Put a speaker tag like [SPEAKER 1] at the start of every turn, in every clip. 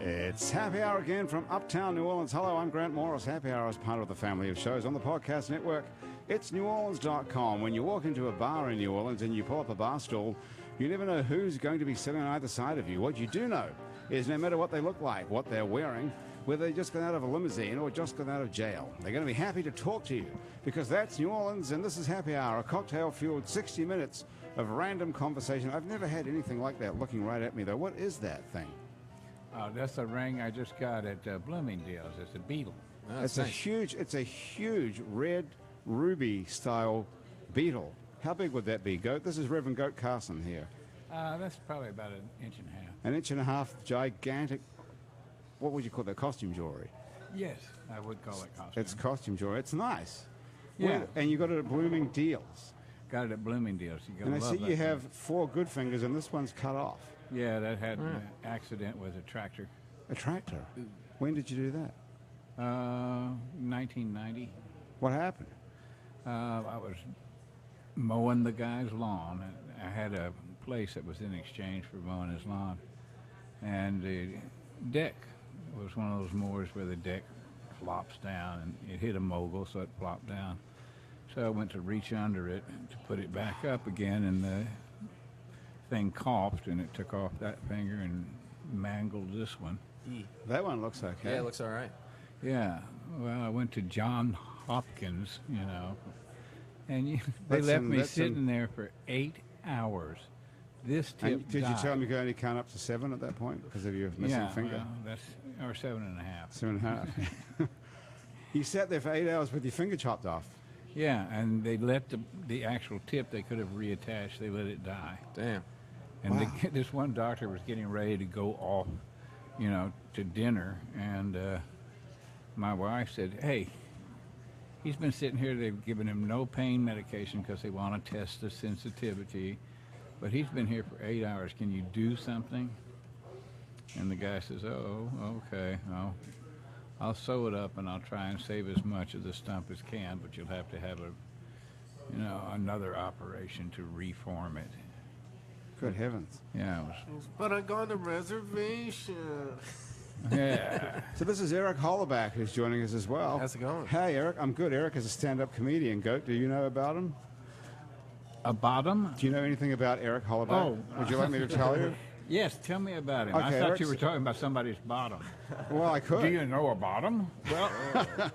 [SPEAKER 1] It's Happy Hour again from Uptown New Orleans. Hello, I'm Grant Morris. Happy Hour is part of the family of shows on the podcast network. It's neworleans.com. When you walk into a bar in New Orleans and you pull up a bar stool, you never know who's going to be sitting on either side of you. What you do know is no matter what they look like, what they're wearing, whether they just got out of a limousine or just got out of jail, they're going to be happy to talk to you because that's New Orleans and this is Happy Hour, a cocktail-fueled 60 minutes of random conversation. I've never had anything like that looking right at me, though. What is that thing?
[SPEAKER 2] Oh, that's a ring I just got at Bloomingdale's. It's a beetle.
[SPEAKER 1] Oh, it's nice. It's a huge red ruby style beetle. How big would that be, Goat? This is Reverend Goat Carson here.
[SPEAKER 2] That's probably about an inch and a half.
[SPEAKER 1] An inch and a half, gigantic. What would you call that? Costume jewelry.
[SPEAKER 2] Yes, I would call it costume.
[SPEAKER 1] It's costume jewelry. It's nice.
[SPEAKER 2] Yeah.
[SPEAKER 1] And you got it at Bloomingdale's.
[SPEAKER 2] Got it at Bloomingdale's.
[SPEAKER 1] And I see you have 4 good fingers, and this one's cut off.
[SPEAKER 2] Yeah, that had an accident with a tractor.
[SPEAKER 1] A tractor? When did you do that?
[SPEAKER 2] 1990.
[SPEAKER 1] What happened?
[SPEAKER 2] I was mowing the guy's lawn. I had a place that was in exchange for mowing his lawn. And the deck was one of those mowers where the deck flops down, and it hit a mogul, so it flopped down. So I went to reach under it to put it back up again, and the thing coughed, and it took off that finger and mangled this one.
[SPEAKER 1] That one looks okay.
[SPEAKER 3] Yeah, it looks all right.
[SPEAKER 2] Yeah. Well, I went to John Hopkins, and they left me sitting there for 8 hours. This tip
[SPEAKER 1] and did
[SPEAKER 2] died.
[SPEAKER 1] you tell them you could only count up to 7 at that point because of your missing finger?
[SPEAKER 2] Well, that's or 7.5.
[SPEAKER 1] 7.5. You sat there for 8 hours with your finger chopped off.
[SPEAKER 2] Yeah, and they let the actual tip they could have reattached. They let it die.
[SPEAKER 3] Damn.
[SPEAKER 2] And
[SPEAKER 1] Wow.
[SPEAKER 2] this one doctor was getting ready to go off, to dinner, and my wife said, "Hey, he's been sitting here. They've given him no pain medication because they want to test the sensitivity, but he's been here for 8 hours. Can you do something?" And the guy says, "Oh, okay. I'll sew it up and I'll try and save as much of the stump as can, but you'll have to have another operation to reform it."
[SPEAKER 1] Good heavens.
[SPEAKER 2] Yeah.
[SPEAKER 4] But I got a reservation.
[SPEAKER 2] Yeah.
[SPEAKER 1] So this is Eric Hollaback who's joining us as well.
[SPEAKER 4] How's it going?
[SPEAKER 1] Hey, Eric. I'm good. Eric is a stand-up comedian. Goat, do you know about him?
[SPEAKER 2] A bottom?
[SPEAKER 1] Do you know anything about Eric Hollaback?
[SPEAKER 2] Oh.
[SPEAKER 1] Would you like me to tell you?
[SPEAKER 2] Yes, tell me about him.
[SPEAKER 1] Okay,
[SPEAKER 2] I thought
[SPEAKER 1] Eric's-
[SPEAKER 2] you were talking about somebody's bottom.
[SPEAKER 1] Well, I could.
[SPEAKER 2] Do you know a bottom? Well,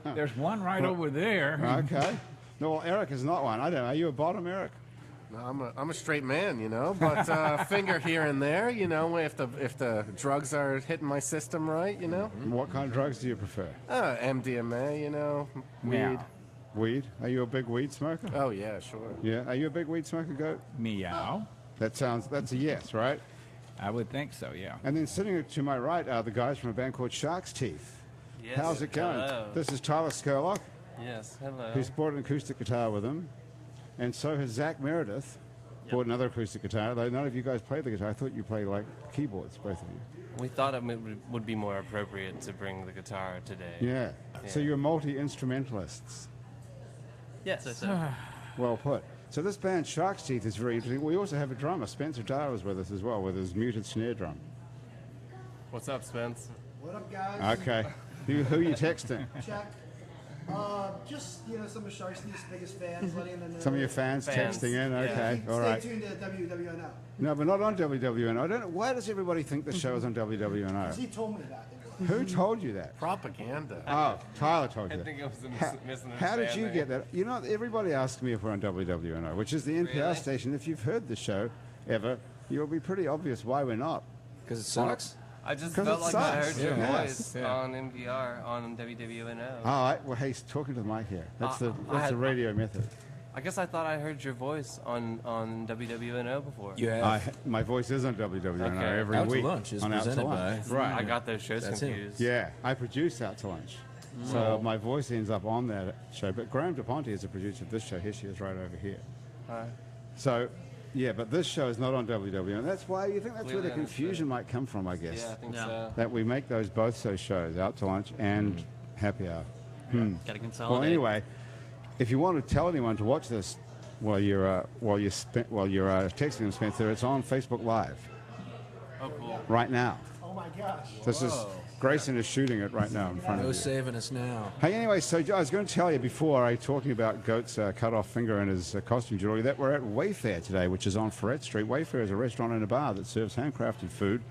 [SPEAKER 2] there's one right over there.
[SPEAKER 1] Okay. No, well, Eric is not one. I don't know. Are you a bottom, Eric?
[SPEAKER 4] No, I'm a straight man, but finger here and there, if the drugs are hitting my system right,
[SPEAKER 1] What kind of drugs do you prefer?
[SPEAKER 4] MDMA, weed.
[SPEAKER 2] Meow.
[SPEAKER 1] Weed? Are you a big weed smoker?
[SPEAKER 4] Oh yeah, sure.
[SPEAKER 1] Yeah. Are you a big weed smoker, Goat?
[SPEAKER 2] Meow.
[SPEAKER 1] That's a yes, right?
[SPEAKER 2] I would think so, yeah.
[SPEAKER 1] And then sitting to my right are the guys from a band called Shark's Teeth.
[SPEAKER 5] Yes.
[SPEAKER 1] How's it going?
[SPEAKER 5] Hello.
[SPEAKER 1] This is Tyler Skurlock,
[SPEAKER 5] Yes, hello.
[SPEAKER 1] who's brought an acoustic guitar with him. And so has Zach Meredith, brought another acoustic guitar. Though none of you guys play the guitar. I thought you played like keyboards, both of you.
[SPEAKER 5] We thought it would be more appropriate to bring the guitar today.
[SPEAKER 1] Yeah. So you're multi-instrumentalists.
[SPEAKER 5] Yes, I said.
[SPEAKER 1] Well put. So this band, Shark's Teeth, is very interesting. We also have a drummer. Spencer Dara is with us as well, with his muted snare drum.
[SPEAKER 5] What's up, Spence?
[SPEAKER 6] What up, guys?
[SPEAKER 1] Okay. Who are you texting?
[SPEAKER 6] Check. Just, some of Shark's Teeth's biggest fans, letting them know.
[SPEAKER 1] Some of your fans texting in? Okay, all right.
[SPEAKER 6] Stay tuned to WWNO.
[SPEAKER 1] No, but not on WWNO. I don't know. Why does everybody think the show is on WWNO?
[SPEAKER 6] He told me that.
[SPEAKER 1] Who told you that?
[SPEAKER 4] Propaganda.
[SPEAKER 1] Oh, Tyler told you
[SPEAKER 5] I
[SPEAKER 1] that.
[SPEAKER 5] think it was a misunderstanding.
[SPEAKER 1] How did you get that? Everybody asks me if we're on WWNO, which is the NPR
[SPEAKER 5] Really?
[SPEAKER 1] station. If you've heard the show ever, you'll be pretty obvious why we're not.
[SPEAKER 3] Because it sucks?
[SPEAKER 5] I just
[SPEAKER 1] 'Cause
[SPEAKER 5] felt
[SPEAKER 1] it
[SPEAKER 5] like I heard
[SPEAKER 1] sucks.
[SPEAKER 5] your
[SPEAKER 1] Yeah.
[SPEAKER 5] voice
[SPEAKER 2] Yeah.
[SPEAKER 5] on NPR on WWNO.
[SPEAKER 1] All right. Well, hey, talking to the mic here. That's
[SPEAKER 5] I
[SPEAKER 1] the
[SPEAKER 5] had-
[SPEAKER 1] radio method.
[SPEAKER 5] I guess I thought I heard your voice on WWNO before.
[SPEAKER 3] You have.
[SPEAKER 1] My voice is on WWNO
[SPEAKER 5] Okay.
[SPEAKER 1] every
[SPEAKER 3] Out to
[SPEAKER 1] week.
[SPEAKER 3] Lunch is
[SPEAKER 1] on Out to
[SPEAKER 3] presented
[SPEAKER 1] Lunch.
[SPEAKER 3] by-
[SPEAKER 1] Right.
[SPEAKER 5] I got those shows
[SPEAKER 3] That's him.
[SPEAKER 5] confused.
[SPEAKER 1] Yeah, I produce Out to Lunch. So my voice ends up on that show. But Graham DePonte is a producer of this show. Here she is right over here.
[SPEAKER 5] Hi.
[SPEAKER 1] So, yeah, but this show is not on WWNO. That's why you think that's where the
[SPEAKER 5] Clearly
[SPEAKER 1] confusion might come from, I guess.
[SPEAKER 5] Yeah, I think so.
[SPEAKER 1] That we make both those shows, Out to Lunch and Happy Hour.
[SPEAKER 7] Got to consolidate.
[SPEAKER 1] Well, anyway, if you want to tell anyone to watch this while you're texting them, Spencer, it's on Facebook Live
[SPEAKER 5] Oh, cool.
[SPEAKER 1] right now.
[SPEAKER 6] Oh my gosh.
[SPEAKER 1] This is Grayson is shooting it right now in front of
[SPEAKER 3] No
[SPEAKER 1] you.
[SPEAKER 3] saving us now.
[SPEAKER 1] Hey, anyway, so I was going to tell you before, talking about Goat's cut off finger and his costume jewelry, that we're at Wayfair today, which is on Ferret Street. Wayfair is a restaurant and a bar that serves handcrafted food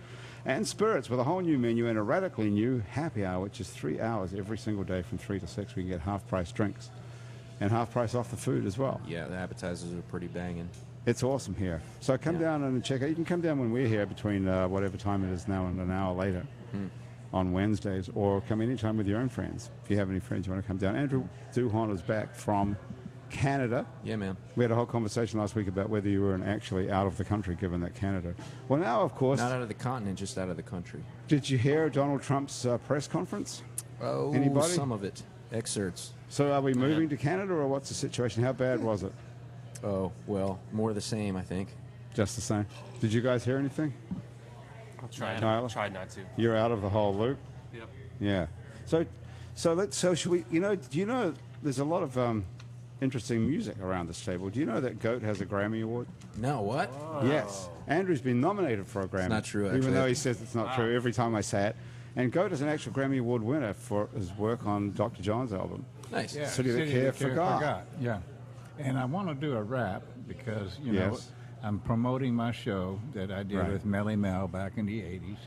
[SPEAKER 1] and spirits with a whole new menu and a radically new happy hour, which is 3 hours every single day from 3 to 6. We can get half-price drinks and half-price off the food as well.
[SPEAKER 3] Yeah, the appetizers are pretty banging.
[SPEAKER 1] It's awesome here. So come down and check out. You can come down when we're here between whatever time it is now and an hour later on Wednesdays, or come anytime with your own friends. If you have any friends you want to come down. Andrew Duhon is back from Canada.
[SPEAKER 3] Yeah, man.
[SPEAKER 1] We had a whole conversation last week about whether you were actually out of the country, given that Canada. Well, now, of course,
[SPEAKER 3] Not out of the continent, just out of the country.
[SPEAKER 1] did you hear Donald Trump's press conference?
[SPEAKER 3] Oh,
[SPEAKER 1] Anybody?
[SPEAKER 3] some of it. Excerpts.
[SPEAKER 1] So are we moving to Canada, or what's the situation? How bad was it?
[SPEAKER 3] Oh, well, more of the same, I think.
[SPEAKER 1] Just the same. Did you guys hear anything?
[SPEAKER 5] I'll try.
[SPEAKER 1] Tyler?
[SPEAKER 5] Tried not to.
[SPEAKER 1] You're out of the whole loop?
[SPEAKER 5] Yep.
[SPEAKER 1] Yeah. So should we, do you know, there's a lot of interesting music around this table. Do you know that Goat has a Grammy Award?
[SPEAKER 3] No, what?
[SPEAKER 1] Yes. Andrew's been nominated for a Grammy.
[SPEAKER 3] not true,
[SPEAKER 1] Even
[SPEAKER 3] actually.
[SPEAKER 1] though he says it's not true every time I say it. And Goat is an actual Grammy Award winner for his work on Dr. John's album.
[SPEAKER 3] Nice.
[SPEAKER 2] Yeah,
[SPEAKER 1] City That Care Forgot.
[SPEAKER 2] Yeah. And I want to do a rap because, you know,
[SPEAKER 1] Yes.
[SPEAKER 2] I'm promoting my show that I did
[SPEAKER 1] Right.
[SPEAKER 2] with Melly Mel back in the 80s,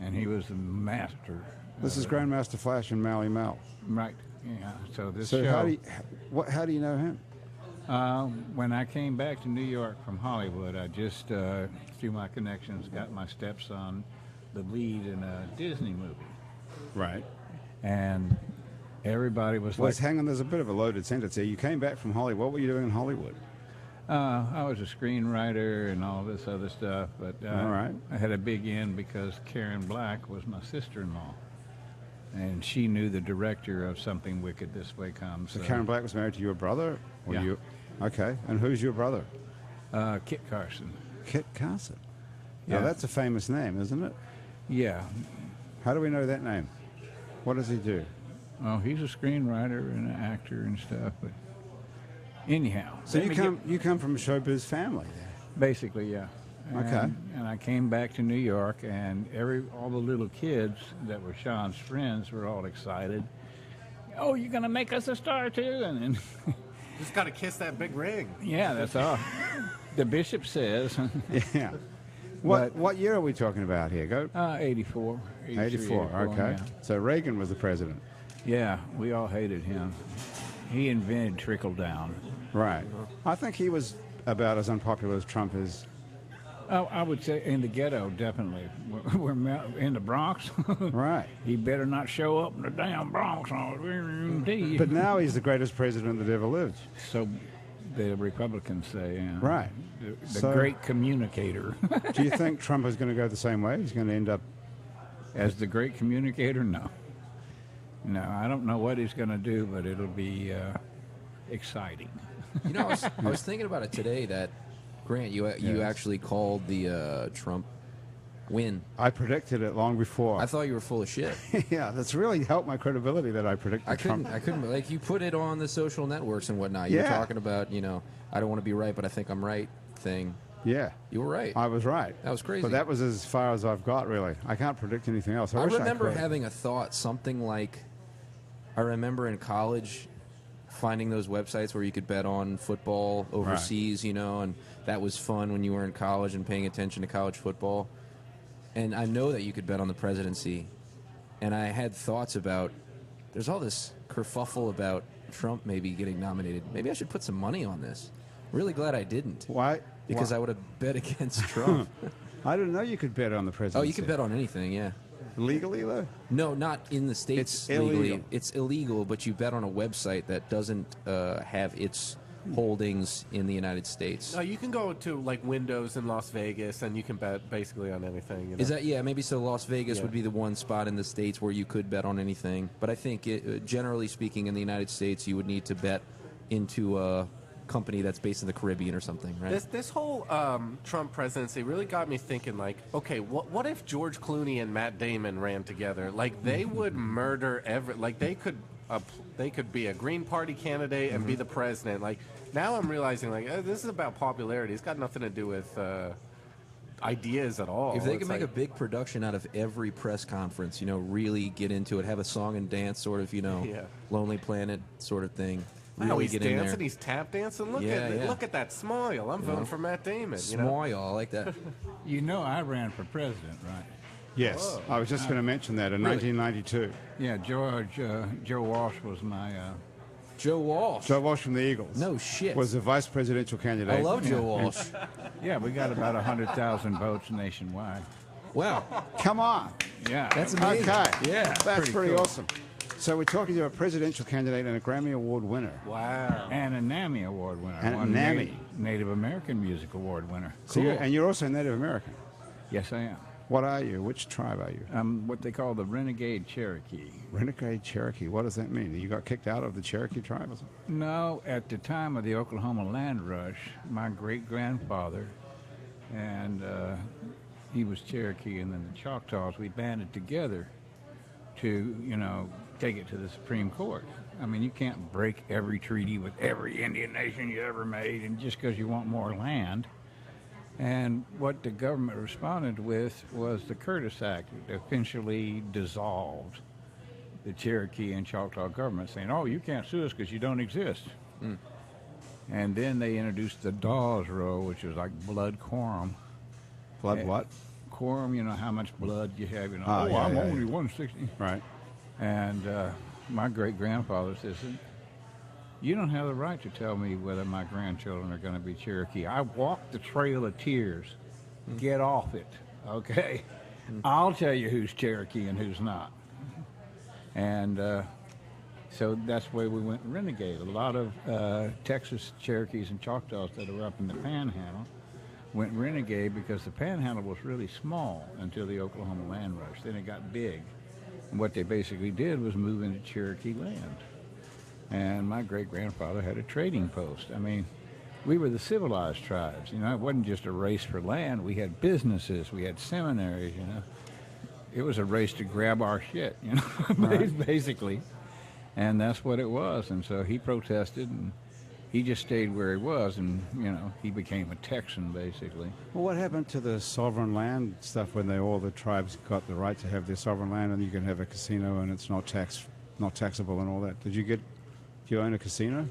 [SPEAKER 2] and he was the master.
[SPEAKER 1] This is Grandmaster Flash and Mally Mel.
[SPEAKER 2] Right. Yeah. So this
[SPEAKER 1] So
[SPEAKER 2] show,
[SPEAKER 1] how do you know him?
[SPEAKER 2] when I came back to New York from Hollywood, I just, through my connections, got my stepson the lead in a Disney movie.
[SPEAKER 1] Right.
[SPEAKER 2] And everybody was
[SPEAKER 1] Well,
[SPEAKER 2] like,
[SPEAKER 1] hang on, there's a bit of a loaded sentence here. You came back from Hollywood. What were you doing in Hollywood?
[SPEAKER 2] I was a screenwriter and all this other stuff, but
[SPEAKER 1] All right.
[SPEAKER 2] I had a big in because Karen Black was my sister-in-law, and she knew the director of Something Wicked This Way Comes.
[SPEAKER 1] So Karen Black was married to your brother? Or
[SPEAKER 2] Yeah.
[SPEAKER 1] You? Okay. And who's your brother?
[SPEAKER 2] Kit Carson.
[SPEAKER 1] Kit Carson.
[SPEAKER 2] Yeah.
[SPEAKER 1] Now, that's a famous name, isn't it?
[SPEAKER 2] Yeah.
[SPEAKER 1] How do we know that name? What does he do?
[SPEAKER 2] Oh, he's a screenwriter and an actor and stuff. But anyhow,
[SPEAKER 1] So
[SPEAKER 2] let me
[SPEAKER 1] you come from a showbiz family.
[SPEAKER 2] basically, yeah.
[SPEAKER 1] Okay.
[SPEAKER 2] And I came back to New York, and all the little kids that were Sean's friends were all excited. Oh, you're gonna make us a star too? And
[SPEAKER 4] Just got to kiss that big ring.
[SPEAKER 2] yeah, that's all. The bishop says.
[SPEAKER 1] Yeah. What year are we talking about here? Go.
[SPEAKER 2] 84.
[SPEAKER 1] 84. Okay.
[SPEAKER 2] Yeah.
[SPEAKER 1] So Reagan was the president.
[SPEAKER 2] Yeah, we all hated him. He invented trickle down.
[SPEAKER 1] Right. I think he was about as unpopular as Trump is.
[SPEAKER 2] Oh, I would say in the ghetto, definitely. We're in the Bronx.
[SPEAKER 1] Right.
[SPEAKER 2] He better not show up in the damn Bronx.
[SPEAKER 1] But now he's the greatest president that ever lived.
[SPEAKER 2] So the Republicans say, yeah.
[SPEAKER 1] Right.
[SPEAKER 2] The
[SPEAKER 1] So-
[SPEAKER 2] great communicator.
[SPEAKER 1] Do you think Trump is going to go the same way? He's going to end up.
[SPEAKER 2] As the great communicator, no. No, I don't know what he's going to do, but it'll be exciting.
[SPEAKER 3] You know, I was thinking about it today that, Grant, you
[SPEAKER 1] Yes.
[SPEAKER 3] actually called the Trump win.
[SPEAKER 1] I predicted it long before.
[SPEAKER 3] I thought you were full of shit.
[SPEAKER 1] Yeah, that's really helped my credibility that I predicted Trump.
[SPEAKER 3] I couldn't, like, you put it on the social networks and whatnot. You were
[SPEAKER 1] Yeah.
[SPEAKER 3] talking about, you know, I don't want to be right, but I think I'm right thing.
[SPEAKER 1] Yeah.
[SPEAKER 3] You were right.
[SPEAKER 1] I was right.
[SPEAKER 3] That was crazy.
[SPEAKER 1] But that was as far as I've got, really. I can't predict anything else.
[SPEAKER 3] I
[SPEAKER 1] wish
[SPEAKER 3] remember
[SPEAKER 1] could.
[SPEAKER 3] having a thought, something like, I remember in college finding those websites where you could bet on football overseas, you know, and that was fun when you were in college and paying attention to college football. And I know that you could bet on the presidency. And I had thoughts about, there's all this kerfuffle about Trump maybe getting nominated. Maybe I should put some money on this. Really glad I didn't.
[SPEAKER 1] Why?
[SPEAKER 3] Because I would have bet against Trump.
[SPEAKER 1] I didn't know you could bet on the presidency.
[SPEAKER 3] Oh, you can bet on anything, yeah.
[SPEAKER 1] Legally, though?
[SPEAKER 3] No, not in the States
[SPEAKER 1] It's
[SPEAKER 3] legally.
[SPEAKER 1] illegal.
[SPEAKER 3] It's illegal, but you bet on a website that doesn't have its holdings in the United States.
[SPEAKER 4] No, you can go to like Windows in Las Vegas, and you can bet basically on anything. You know?
[SPEAKER 3] Is that, yeah, maybe so Las Vegas
[SPEAKER 4] Yeah.
[SPEAKER 3] would be the one spot in the States where you could bet on anything. But I think, generally speaking, in the United States, you would need to bet into a company that's based in the Caribbean or something, right?
[SPEAKER 4] This whole Trump presidency really got me thinking, like, okay, what if George Clooney and Matt Damon ran together? Like, they would murder like, they could be a Green Party candidate and be the president. Like, now I'm realizing, like, this is about popularity. It's got nothing to do with ideas at all.
[SPEAKER 3] If they
[SPEAKER 4] It's
[SPEAKER 3] could make a
[SPEAKER 4] like-
[SPEAKER 3] big production out of every press conference, really get into it, have a song and dance sort of,
[SPEAKER 4] Yeah.
[SPEAKER 3] Lonely Planet sort of thing.
[SPEAKER 4] Wow,
[SPEAKER 3] Really
[SPEAKER 4] he's
[SPEAKER 3] get in
[SPEAKER 4] dancing,
[SPEAKER 3] there.
[SPEAKER 4] he's tap dancing. Look
[SPEAKER 3] Yeah, yeah.
[SPEAKER 4] look at that smile. I'm voting for Matt Damon.
[SPEAKER 3] Smile, I like that.
[SPEAKER 2] I ran for president, right?
[SPEAKER 1] Yes, I was just going to mention that in 1992.
[SPEAKER 2] Yeah, Joe Walsh was my.
[SPEAKER 3] Joe Walsh.
[SPEAKER 1] Joe Walsh from the Eagles.
[SPEAKER 3] No shit.
[SPEAKER 1] Was the vice presidential candidate.
[SPEAKER 3] I love Joe Walsh.
[SPEAKER 2] Yeah, we got about 100,000 votes nationwide.
[SPEAKER 3] Wow.
[SPEAKER 1] Come on.
[SPEAKER 2] Yeah,
[SPEAKER 3] That's amazing.
[SPEAKER 1] Okay.
[SPEAKER 3] Yeah.
[SPEAKER 1] That's pretty
[SPEAKER 2] cool.
[SPEAKER 1] awesome. So we're talking to a presidential candidate and a Grammy Award winner.
[SPEAKER 4] Wow.
[SPEAKER 2] And a NAMI award winner.
[SPEAKER 1] And a
[SPEAKER 2] One
[SPEAKER 1] NAMI.
[SPEAKER 2] Native American Music Award winner.
[SPEAKER 1] So you're also Native American.
[SPEAKER 2] Yes, I am.
[SPEAKER 1] What are you? Which tribe are you?
[SPEAKER 2] I'm what they call the Renegade Cherokee.
[SPEAKER 1] Renegade Cherokee. What does that mean? You got kicked out of the Cherokee tribe or something?
[SPEAKER 2] No, at the time of the Oklahoma land rush, my great-grandfather, and he was Cherokee, and then the Choctaws, we banded together to, take it to the Supreme Court. I mean, you can't break every treaty with every Indian nation you ever made, and just because you want more land. And what the government responded with was the Curtis Act. It eventually dissolved the Cherokee and Choctaw government, saying, "Oh, you can't sue us because you don't exist." And then they introduced the Dawes Row, which was like blood quorum.
[SPEAKER 1] Blood what?
[SPEAKER 2] Quorum, how much blood you have.
[SPEAKER 1] Yeah,
[SPEAKER 2] I'm
[SPEAKER 1] yeah,
[SPEAKER 2] only
[SPEAKER 1] yeah.
[SPEAKER 2] 160.
[SPEAKER 1] Right.
[SPEAKER 2] And my great-grandfather says, "You don't have the right to tell me whether my grandchildren are going to be Cherokee. I walked the Trail of Tears. Get off it, okay? I'll tell you who's Cherokee and who's not." And so that's where we went renegade. A lot of Texas Cherokees and Choctaws that were up in the Panhandle went renegade because the Panhandle was really small until the Oklahoma land rush. Then it got big. And what they basically did was move into Cherokee land. And my great-grandfather had a trading post. I mean, we were the civilized tribes. It wasn't just a race for land. We had businesses. We had seminaries, It was a race to grab our shit, basically. And that's what it was. And so he protested, and he just stayed where he was, and, he became a Texan, basically.
[SPEAKER 1] Well, what happened to the sovereign land stuff when all the tribes got the right to have their sovereign land and you can have a casino and it's not taxable and all that? Do you own a casino?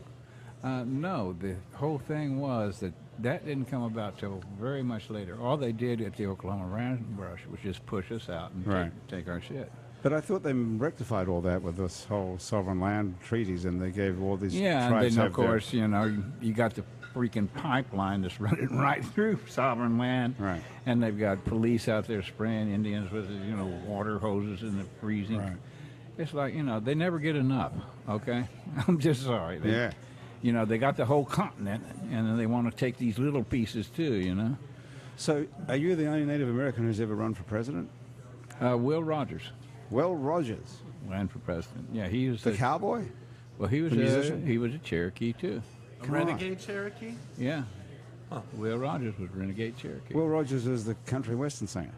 [SPEAKER 2] No, the whole thing was that didn't come about till very much later. All they did at the Oklahoma land rush was just push us out and take our shit.
[SPEAKER 1] But I thought they rectified all that with this whole sovereign land treaties, and they gave all these
[SPEAKER 2] Yeah,
[SPEAKER 1] tribes
[SPEAKER 2] and then,
[SPEAKER 1] have
[SPEAKER 2] of course, you got the freaking pipeline that's running right through sovereign land.
[SPEAKER 1] Right.
[SPEAKER 2] And they've got police out there spraying Indians with, water hoses in the freezing.
[SPEAKER 1] Right.
[SPEAKER 2] It's like, they never get enough, okay? I'm just sorry. They got the whole continent, and then they want to take these little pieces too,
[SPEAKER 1] So, are you the only Native American who's ever run for president?
[SPEAKER 2] Will Rogers
[SPEAKER 1] Will Rogers,
[SPEAKER 2] ran for president. Yeah, he was
[SPEAKER 1] the cowboy?
[SPEAKER 2] Well, he was
[SPEAKER 1] the musician?
[SPEAKER 2] he was a Cherokee too.
[SPEAKER 4] A renegade Cherokee?
[SPEAKER 2] Yeah. Will Rogers was Renegade Cherokee.
[SPEAKER 1] Will Rogers is the country western singer.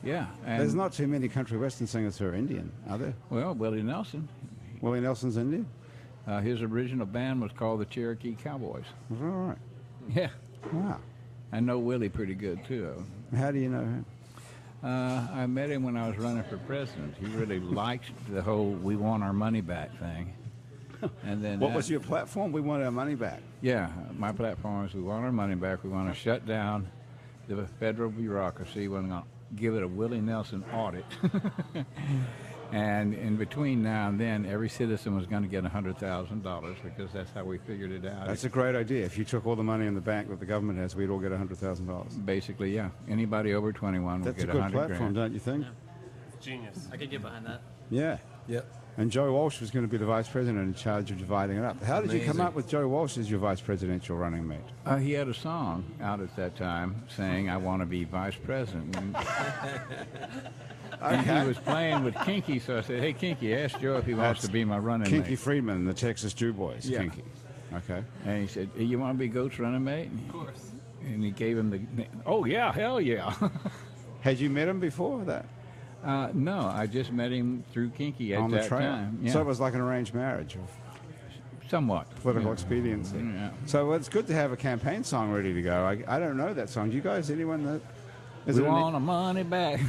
[SPEAKER 2] Yeah. And,
[SPEAKER 1] There's not too many country western singers who are Indian, are there?
[SPEAKER 2] Well, Willie Nelson.
[SPEAKER 1] Willie Nelson's Indian?
[SPEAKER 2] His original band was called the Cherokee Cowboys.
[SPEAKER 1] All right.
[SPEAKER 2] Yeah.
[SPEAKER 1] Wow.
[SPEAKER 2] I know Willie pretty good too.
[SPEAKER 1] How do you know him?
[SPEAKER 2] I met him when I was running for president. He really liked the whole "we want our money back" thing. And then
[SPEAKER 1] What was your platform? We want our money back.
[SPEAKER 2] Yeah, my platform is we want our money back. We want to shut down the federal bureaucracy. We're going to give it a Willie Nelson audit. And in between now and then, every citizen was going to get $100,000 because that's how we figured it out.
[SPEAKER 1] That's a great idea. If you took all the money in the bank that the government has, we'd all get $100,000.
[SPEAKER 2] Basically, yeah. Anybody over 21 will
[SPEAKER 1] That's a
[SPEAKER 2] get
[SPEAKER 1] good
[SPEAKER 2] 100
[SPEAKER 1] platform,
[SPEAKER 2] grand.
[SPEAKER 1] don't you think?
[SPEAKER 5] Genius. I could get behind that.
[SPEAKER 1] Yeah.
[SPEAKER 3] Yep.
[SPEAKER 1] And Joe Walsh was going to be the vice president in charge of dividing it up. How did you come
[SPEAKER 3] Amazing.
[SPEAKER 1] up with Joe Walsh as your vice presidential running mate?
[SPEAKER 2] He had a song out at that time saying, "I want to be vice president." And he was playing with Kinky, so I said, "Hey, Kinky, ask Joe if he wants to be my running
[SPEAKER 1] Kinky
[SPEAKER 2] mate."
[SPEAKER 1] Friedman, the Texas Jew Boys.
[SPEAKER 2] Yeah.
[SPEAKER 1] Kinky. Okay.
[SPEAKER 2] And he said, "Hey, you want to be Goat's running mate?"
[SPEAKER 5] Of course.
[SPEAKER 2] And he gave him the, "Oh, yeah, hell yeah."
[SPEAKER 1] Had you met him before that?
[SPEAKER 2] No, I just met him through Kinky at
[SPEAKER 1] On the
[SPEAKER 2] that
[SPEAKER 1] trail?
[SPEAKER 2] time. Yeah,
[SPEAKER 1] So it was like an arranged marriage of
[SPEAKER 2] somewhat.
[SPEAKER 1] political
[SPEAKER 2] Yeah.
[SPEAKER 1] expediency.
[SPEAKER 2] Yeah.
[SPEAKER 1] So it's good to have a campaign song ready to go. I don't know that song. Do you guys, anyone that Is
[SPEAKER 2] we
[SPEAKER 1] it
[SPEAKER 2] want our money back.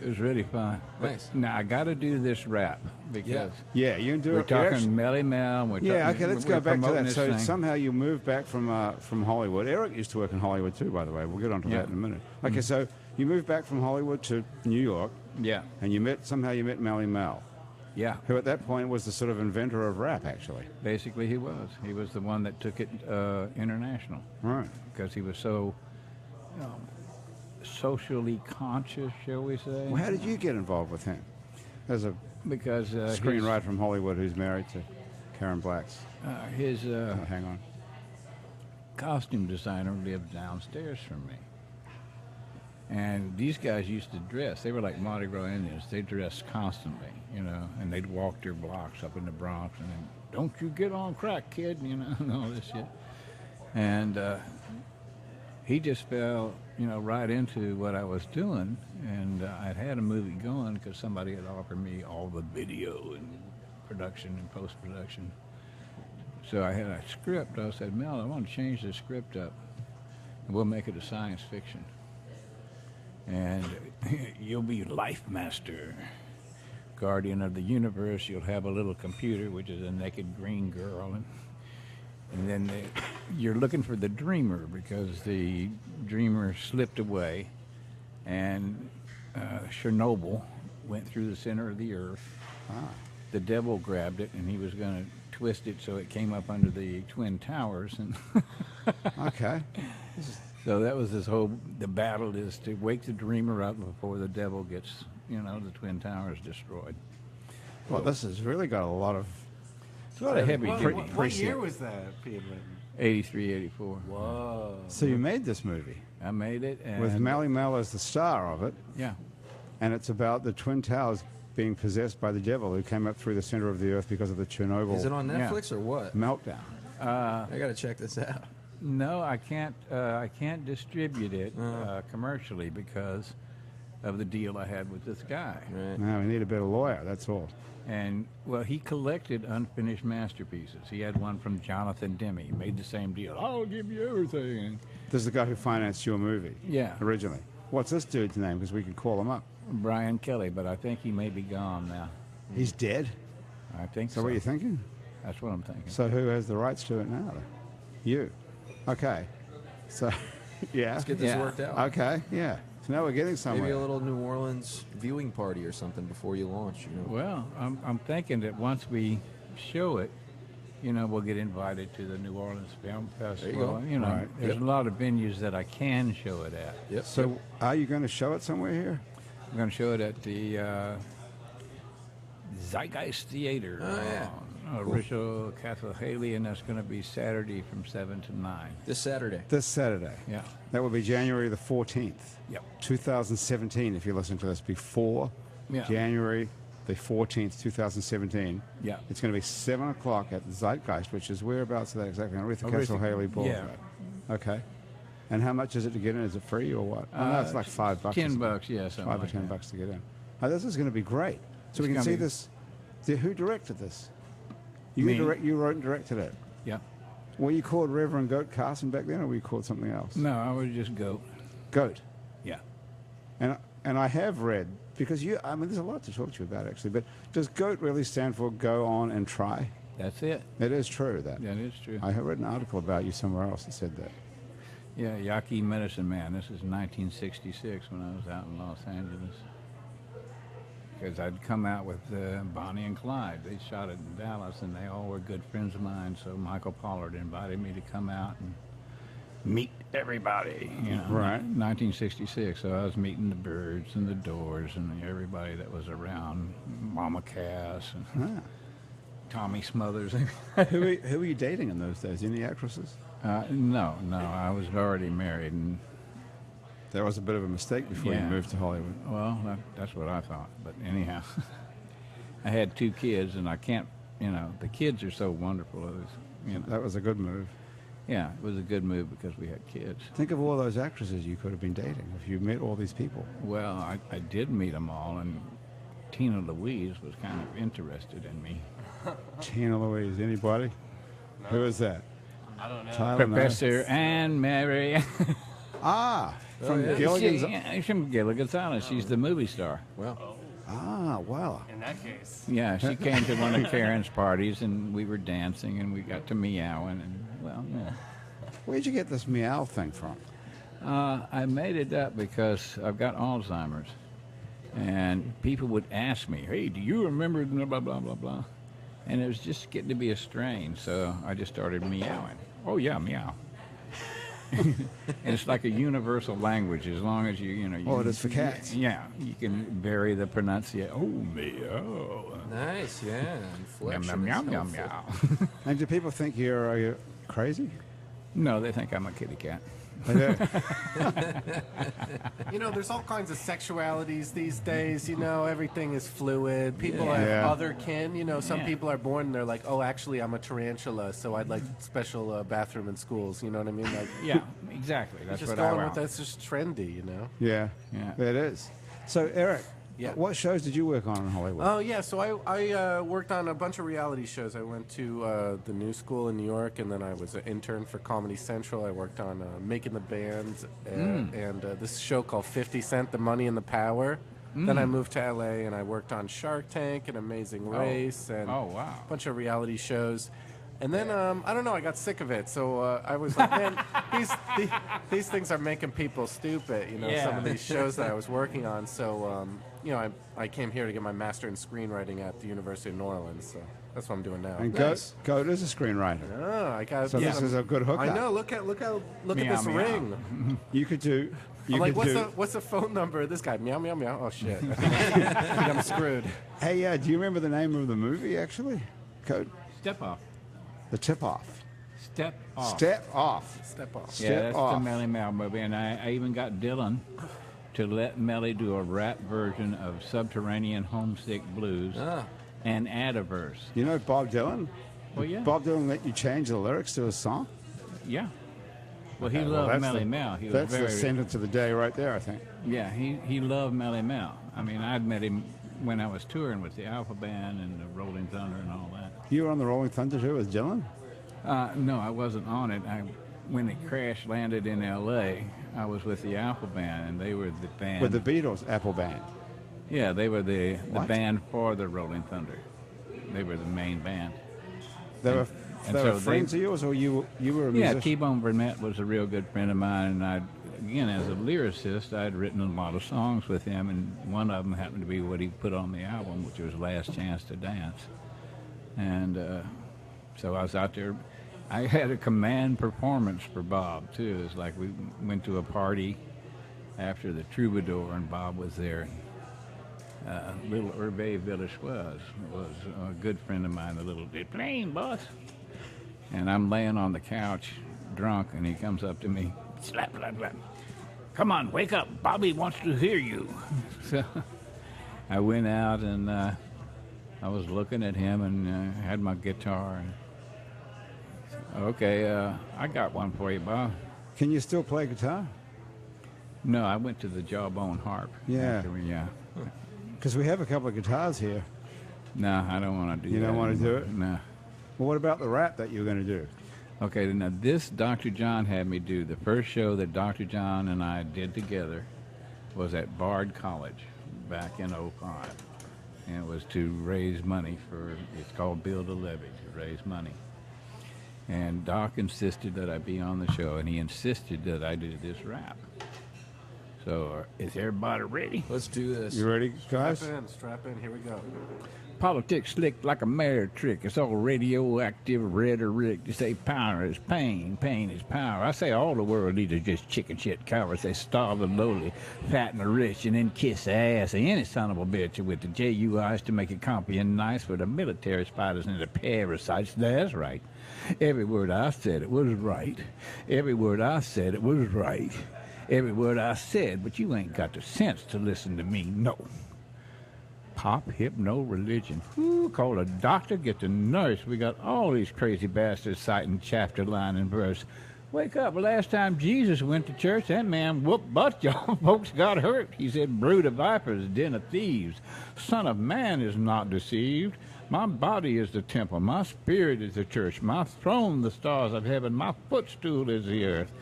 [SPEAKER 2] It was really fun.
[SPEAKER 3] Nice.
[SPEAKER 2] But now I got to do this rap because
[SPEAKER 1] Yeah, you can do
[SPEAKER 2] we're
[SPEAKER 1] it. You're
[SPEAKER 2] talking Melly Mel. We're
[SPEAKER 1] Yeah,
[SPEAKER 2] talking,
[SPEAKER 1] okay, let's
[SPEAKER 2] we're
[SPEAKER 1] go back to
[SPEAKER 2] promoting
[SPEAKER 1] that.
[SPEAKER 2] this
[SPEAKER 1] So
[SPEAKER 2] thing.
[SPEAKER 1] somehow you moved back from Hollywood. Eric used to work in Hollywood too, by the way. We'll get onto that in a minute. Okay, so you moved back from Hollywood to New York,
[SPEAKER 2] Yeah,
[SPEAKER 1] and you met Melly Mel,
[SPEAKER 2] yeah.
[SPEAKER 1] who at that point was the sort of inventor of rap, actually.
[SPEAKER 2] Basically, he was. He was the one that took it international
[SPEAKER 1] Right.
[SPEAKER 2] because he was so socially conscious, shall we say?
[SPEAKER 1] Well, how did you get involved with him? As a
[SPEAKER 2] Because
[SPEAKER 1] screenwriter from Hollywood who's married to Karen Black's.
[SPEAKER 2] his
[SPEAKER 1] Hang on.
[SPEAKER 2] costume designer lived downstairs from me. And these guys used to dress. They were like Mardi Gras Indians. They dressed constantly, you know, and they'd walk their blocks up in the Bronx and then, don't you get on crack, kid, you know, and all this shit. And he just fell, you know, right into what I was doing. And I'd had a movie going because somebody had offered me all the video and production and post-production. So I had a script. I said, Mel, I want to change the script up, and we'll make it a science fiction. And you'll be Life Master, guardian of the universe. You'll have a little computer, which is a naked green girl. And then you're looking for the dreamer because the dreamer slipped away, and Chernobyl went through the center of the earth. The devil grabbed it, and he was going to twist it so it came up under the Twin Towers. And
[SPEAKER 1] Okay.
[SPEAKER 2] so that was the battle is to wake the dreamer up before the devil gets, you know, the Twin Towers destroyed.
[SPEAKER 1] Well, this has really got a lot of
[SPEAKER 2] heavy duty.
[SPEAKER 4] What year was that being written?
[SPEAKER 2] 83, 84.
[SPEAKER 4] Whoa.
[SPEAKER 1] So you made this movie
[SPEAKER 2] I made it. And
[SPEAKER 1] with Melly Mel as the star of it,
[SPEAKER 2] Yeah.
[SPEAKER 1] and it's about the Twin Towers being possessed by the devil who came up through the center of the earth because of the Chernobyl
[SPEAKER 3] Is it on
[SPEAKER 2] Yeah.
[SPEAKER 3] Netflix or what?
[SPEAKER 1] meltdown.
[SPEAKER 3] I got to check this out.
[SPEAKER 2] No, I can't. I can't distribute it commercially because of the deal I had with this guy.
[SPEAKER 3] Right.
[SPEAKER 1] Now we need a better lawyer. That's all.
[SPEAKER 2] And well, he collected unfinished masterpieces. He had one from Jonathan Demme. He made the same deal. I'll give you everything. And
[SPEAKER 1] This is the guy who financed your movie.
[SPEAKER 2] Yeah.
[SPEAKER 1] Originally. What's this dude's name? Because we could call him up.
[SPEAKER 2] Brian Kelly, but I think he may be gone now.
[SPEAKER 1] He's dead.
[SPEAKER 2] I think so.
[SPEAKER 1] So what are you thinking?
[SPEAKER 2] That's what I'm thinking.
[SPEAKER 1] So who has the rights to it now? Then? You. Okay. So, yeah.
[SPEAKER 3] Let's get this
[SPEAKER 2] Yeah.
[SPEAKER 3] worked out.
[SPEAKER 1] Okay. Yeah. So now we're getting somewhere.
[SPEAKER 3] Maybe a little New Orleans viewing party or something before you launch. You know.
[SPEAKER 2] Well, I'm thinking that once we show it, you know, we'll get invited to the New Orleans Film Festival.
[SPEAKER 3] go.
[SPEAKER 2] You know,
[SPEAKER 1] Right.
[SPEAKER 2] there's a lot of venues that I can show it at.
[SPEAKER 3] Yep.
[SPEAKER 1] So are you going to show it somewhere here?
[SPEAKER 2] I'm going to show it at the Zeitgeist Theater.
[SPEAKER 3] Oh, yeah.
[SPEAKER 2] Richard Castle Haley, and that's going to be Saturday from 7 to 9.
[SPEAKER 3] This Saturday.
[SPEAKER 1] This Saturday.
[SPEAKER 2] Yeah.
[SPEAKER 1] That will be January the 14th,
[SPEAKER 2] Yep.
[SPEAKER 1] 2017, if you listen to this before
[SPEAKER 2] Yeah.
[SPEAKER 1] January the 14th, 2017.
[SPEAKER 2] Yeah.
[SPEAKER 1] It's going to be 7 o'clock at the Zeitgeist, which is whereabouts is that exactly? On Aretha
[SPEAKER 2] Aretha-
[SPEAKER 1] Castle Haley Boulevard.
[SPEAKER 2] yeah.
[SPEAKER 1] Okay. And how much is it to get in? Is it free or what? Oh, no, it's like $5. or something.
[SPEAKER 2] $10, yeah, something
[SPEAKER 1] 5 or
[SPEAKER 2] like
[SPEAKER 1] 10
[SPEAKER 2] that.
[SPEAKER 1] bucks to get in. Oh, this is going to be great. So we
[SPEAKER 2] It's
[SPEAKER 1] can see
[SPEAKER 2] gonna be-
[SPEAKER 1] this. Who directed this? You
[SPEAKER 2] Me.
[SPEAKER 1] You wrote and directed it.
[SPEAKER 2] Yeah.
[SPEAKER 1] Were you called Reverend Goat Carson back then, or were you called something else?
[SPEAKER 2] No, I was just Goat.
[SPEAKER 1] Goat.
[SPEAKER 2] Yeah.
[SPEAKER 1] And I have read, because I mean, there's a lot to talk to you about, actually, but does GOAT really stand for go on and try?
[SPEAKER 2] That's it.
[SPEAKER 1] It is true, that.
[SPEAKER 2] That is true.
[SPEAKER 1] I have read an article about you somewhere else that said that.
[SPEAKER 2] Yeah, Yaqui Medicine Man. This is 1966 when I was out in Los Angeles. Because I'd come out with Bonnie and Clyde. They shot it in Dallas, and they all were good friends of mine. So Michael Pollard invited me to come out and meet everybody. You know,
[SPEAKER 1] Right.
[SPEAKER 2] 1966. So I was meeting the Birds and the Doors and everybody that was around. Mama Cass and Tommy Smothers.
[SPEAKER 1] who were you dating in those days? Any actresses?
[SPEAKER 2] No, I was already married, and
[SPEAKER 1] That was a bit of a mistake before you
[SPEAKER 2] Yeah.
[SPEAKER 1] moved to Hollywood.
[SPEAKER 2] well, that's what I thought. But anyhow, I had 2 kids, and I can't, you know, the kids are so wonderful. It was, you know,
[SPEAKER 1] That was a good move.
[SPEAKER 2] yeah, it was a good move because we had kids.
[SPEAKER 1] Think of all those actresses you could have been dating if you met all these people.
[SPEAKER 2] Well, I did meet them all, and Tina Louise was kind of interested in me.
[SPEAKER 1] Tina Louise, anybody? Who is that?
[SPEAKER 5] I don't know.
[SPEAKER 1] Tyler, no?
[SPEAKER 2] Professor Anne Mary.
[SPEAKER 1] Ah, from
[SPEAKER 3] yeah.
[SPEAKER 1] Gilligan's.
[SPEAKER 2] She's from Gilligan's Island. She's the movie star.
[SPEAKER 3] Well,
[SPEAKER 1] Ah, well.
[SPEAKER 5] In that case.
[SPEAKER 2] Yeah, she came to one of Karen's parties, and we were dancing, and we got to meowing, and, well, yeah.
[SPEAKER 1] Where'd you get this meow thing from?
[SPEAKER 2] I made it up because I've got Alzheimer's, and people would ask me, hey, do you remember blah, blah, blah, blah, blah? And it was just getting to be a strain, so I just started meowing. Oh, yeah, meow. And it's like a universal language as long as you know.
[SPEAKER 1] Oh, it is for cats.
[SPEAKER 2] Yeah, you can vary the pronunciation. Oh, meow.
[SPEAKER 3] nice, yeah.
[SPEAKER 2] Meow,
[SPEAKER 3] Inflection
[SPEAKER 2] meow,
[SPEAKER 3] is
[SPEAKER 2] meow,
[SPEAKER 3] helpful.
[SPEAKER 2] meow.
[SPEAKER 1] And do people think you're crazy?
[SPEAKER 2] No, they think I'm a kitty cat.
[SPEAKER 1] They do.
[SPEAKER 4] You know, there's all kinds of sexualities these days. You know, everything is fluid. People have
[SPEAKER 1] Yeah.
[SPEAKER 4] other kin. You know, some
[SPEAKER 2] Yeah.
[SPEAKER 4] people are born and they're like, oh, actually, I'm a tarantula, so I'd like special bathroom in schools. You know what I mean? Like,
[SPEAKER 2] Yeah, exactly. That's
[SPEAKER 4] just
[SPEAKER 2] what I
[SPEAKER 4] going
[SPEAKER 2] want.
[SPEAKER 4] with that's just trendy. You know.
[SPEAKER 1] Yeah.
[SPEAKER 2] Yeah.
[SPEAKER 1] It is. So, Eric,
[SPEAKER 4] Yeah.
[SPEAKER 1] what shows did you work on in Hollywood?
[SPEAKER 4] Oh yeah, so I worked on a bunch of reality shows. I went to the New School in New York, and then I was an intern for Comedy Central. I worked on Making the Band and this show called 50 Cent, The Money and the Power. Then I moved to LA, and I worked on Shark Tank and Amazing Race and
[SPEAKER 2] Oh, wow.
[SPEAKER 4] a bunch of reality shows. And then I don't know, I got sick of it. So I was like, man, these things are making people stupid. You know, some of
[SPEAKER 2] Yeah.
[SPEAKER 4] these shows that I was working on. So you know, I came here to get my master in screenwriting at the University of New Orleans. So that's what I'm doing now.
[SPEAKER 1] And
[SPEAKER 3] Nice.
[SPEAKER 1] Goat is a screenwriter.
[SPEAKER 4] Oh, I got.
[SPEAKER 1] So this is a good hookup.
[SPEAKER 4] I know. Look at
[SPEAKER 2] Meow,
[SPEAKER 4] this
[SPEAKER 2] meow.
[SPEAKER 4] ring.
[SPEAKER 1] You could do. You
[SPEAKER 4] I'm like,
[SPEAKER 1] could do.
[SPEAKER 4] what's the phone number of this guy? Meow meow meow. Oh shit. I think I'm screwed.
[SPEAKER 1] Hey, do you remember the name of the movie actually? Code.
[SPEAKER 2] Step off.
[SPEAKER 1] The Tip Off.
[SPEAKER 2] Step off.
[SPEAKER 1] Step Off.
[SPEAKER 4] Step off.
[SPEAKER 2] Yeah,
[SPEAKER 1] Step
[SPEAKER 2] that's
[SPEAKER 1] off.
[SPEAKER 2] the Melly Mel movie, and I even got Dylan to let Melly do a rap version of Subterranean Homesick Blues
[SPEAKER 3] Ah,
[SPEAKER 2] and add a verse.
[SPEAKER 1] You know Bob Dylan?
[SPEAKER 2] Well, yeah.
[SPEAKER 1] Bob Dylan let you change the lyrics to a song?
[SPEAKER 2] Yeah. Well, he
[SPEAKER 1] Well,
[SPEAKER 2] loved
[SPEAKER 1] that's
[SPEAKER 2] Melly
[SPEAKER 1] the-
[SPEAKER 2] Mel. He was
[SPEAKER 1] That's
[SPEAKER 2] very
[SPEAKER 1] the sentence of the day right there, I think.
[SPEAKER 2] Yeah, he loved Melly Mel. I mean, I'd met him when I was touring with the Alpha Band and the Rolling Thunder and all that.
[SPEAKER 1] You were on the Rolling Thunder too with Dylan?
[SPEAKER 2] No, I wasn't on it. When it crash landed in L.A., I was with the Alpha Band, and they were the band.
[SPEAKER 1] With the Beatles, Apple Band.
[SPEAKER 2] Yeah, they were the
[SPEAKER 1] What?
[SPEAKER 2] band for the Rolling Thunder. They were the main band.
[SPEAKER 1] They were,
[SPEAKER 2] and
[SPEAKER 1] they
[SPEAKER 2] so
[SPEAKER 1] were friends of yours, or you were a
[SPEAKER 2] Yeah,
[SPEAKER 1] musician?
[SPEAKER 2] T-Bone Burnett was a real good friend of mine, and again, as a lyricist, I'd written a lot of songs with him, and one of them happened to be what he put on the album, which was Last Chance to Dance. And so I was out there. I had a command performance for Bob, too. It's like we went to a party after the Troubadour, and Bob was there. Little Hervé Villechaize was a good friend of mine, the little dude, playing, boss. And I'm laying on the couch, drunk, and he comes up to me, slap, slap, slap. Come on, wake up. Bobby wants to hear you. So I went out, and I was looking at him and had my guitar. And, okay, I got one for you, Bob.
[SPEAKER 1] Can you still play guitar?
[SPEAKER 2] No, I went to the Jawbone Harp.
[SPEAKER 1] Yeah.
[SPEAKER 2] Yeah.
[SPEAKER 1] Because we have a couple of guitars here.
[SPEAKER 2] No, I don't want to do
[SPEAKER 1] You
[SPEAKER 2] that.
[SPEAKER 1] don't wanna do
[SPEAKER 2] anymore.
[SPEAKER 1] it?
[SPEAKER 2] No.
[SPEAKER 1] Well, what about the rap that you were going to do?
[SPEAKER 2] Okay, now this Dr. John had me do. The first show that Dr. John and I did together was at Bard College back in '05. And it was to raise money for, it's called Build a Levee, to raise money. And Doc insisted that I be on the show, and he insisted that I do this rap. So, is everybody ready?
[SPEAKER 3] let's do this.
[SPEAKER 1] You ready, guys?
[SPEAKER 4] Strap in. Here we go.
[SPEAKER 2] Politics slick like a mare trick. It's all radioactive rhetoric. To say power is pain, pain is power. I say all the world leaders just chicken shit cowards. They starve the lowly, fatten the rich, and then kiss the ass of any son of a bitch with the JUIs to make it compy and nice for the military spiders and the parasites. That's right. Every word I said, it was right. Every word I said, it was right. Every word I said, but you ain't got the sense to listen to me, no. Pop, hypno, religion. Who call a doctor, get the nurse. We got all these crazy bastards citing chapter, line, and verse. Wake up. Last time Jesus went to church, that man whooped butt. Y'all folks got hurt. He said, brood of vipers, den of thieves. Son of man is not deceived. My body is the temple. My spirit is the church. My throne, the stars of heaven. My footstool is the earth.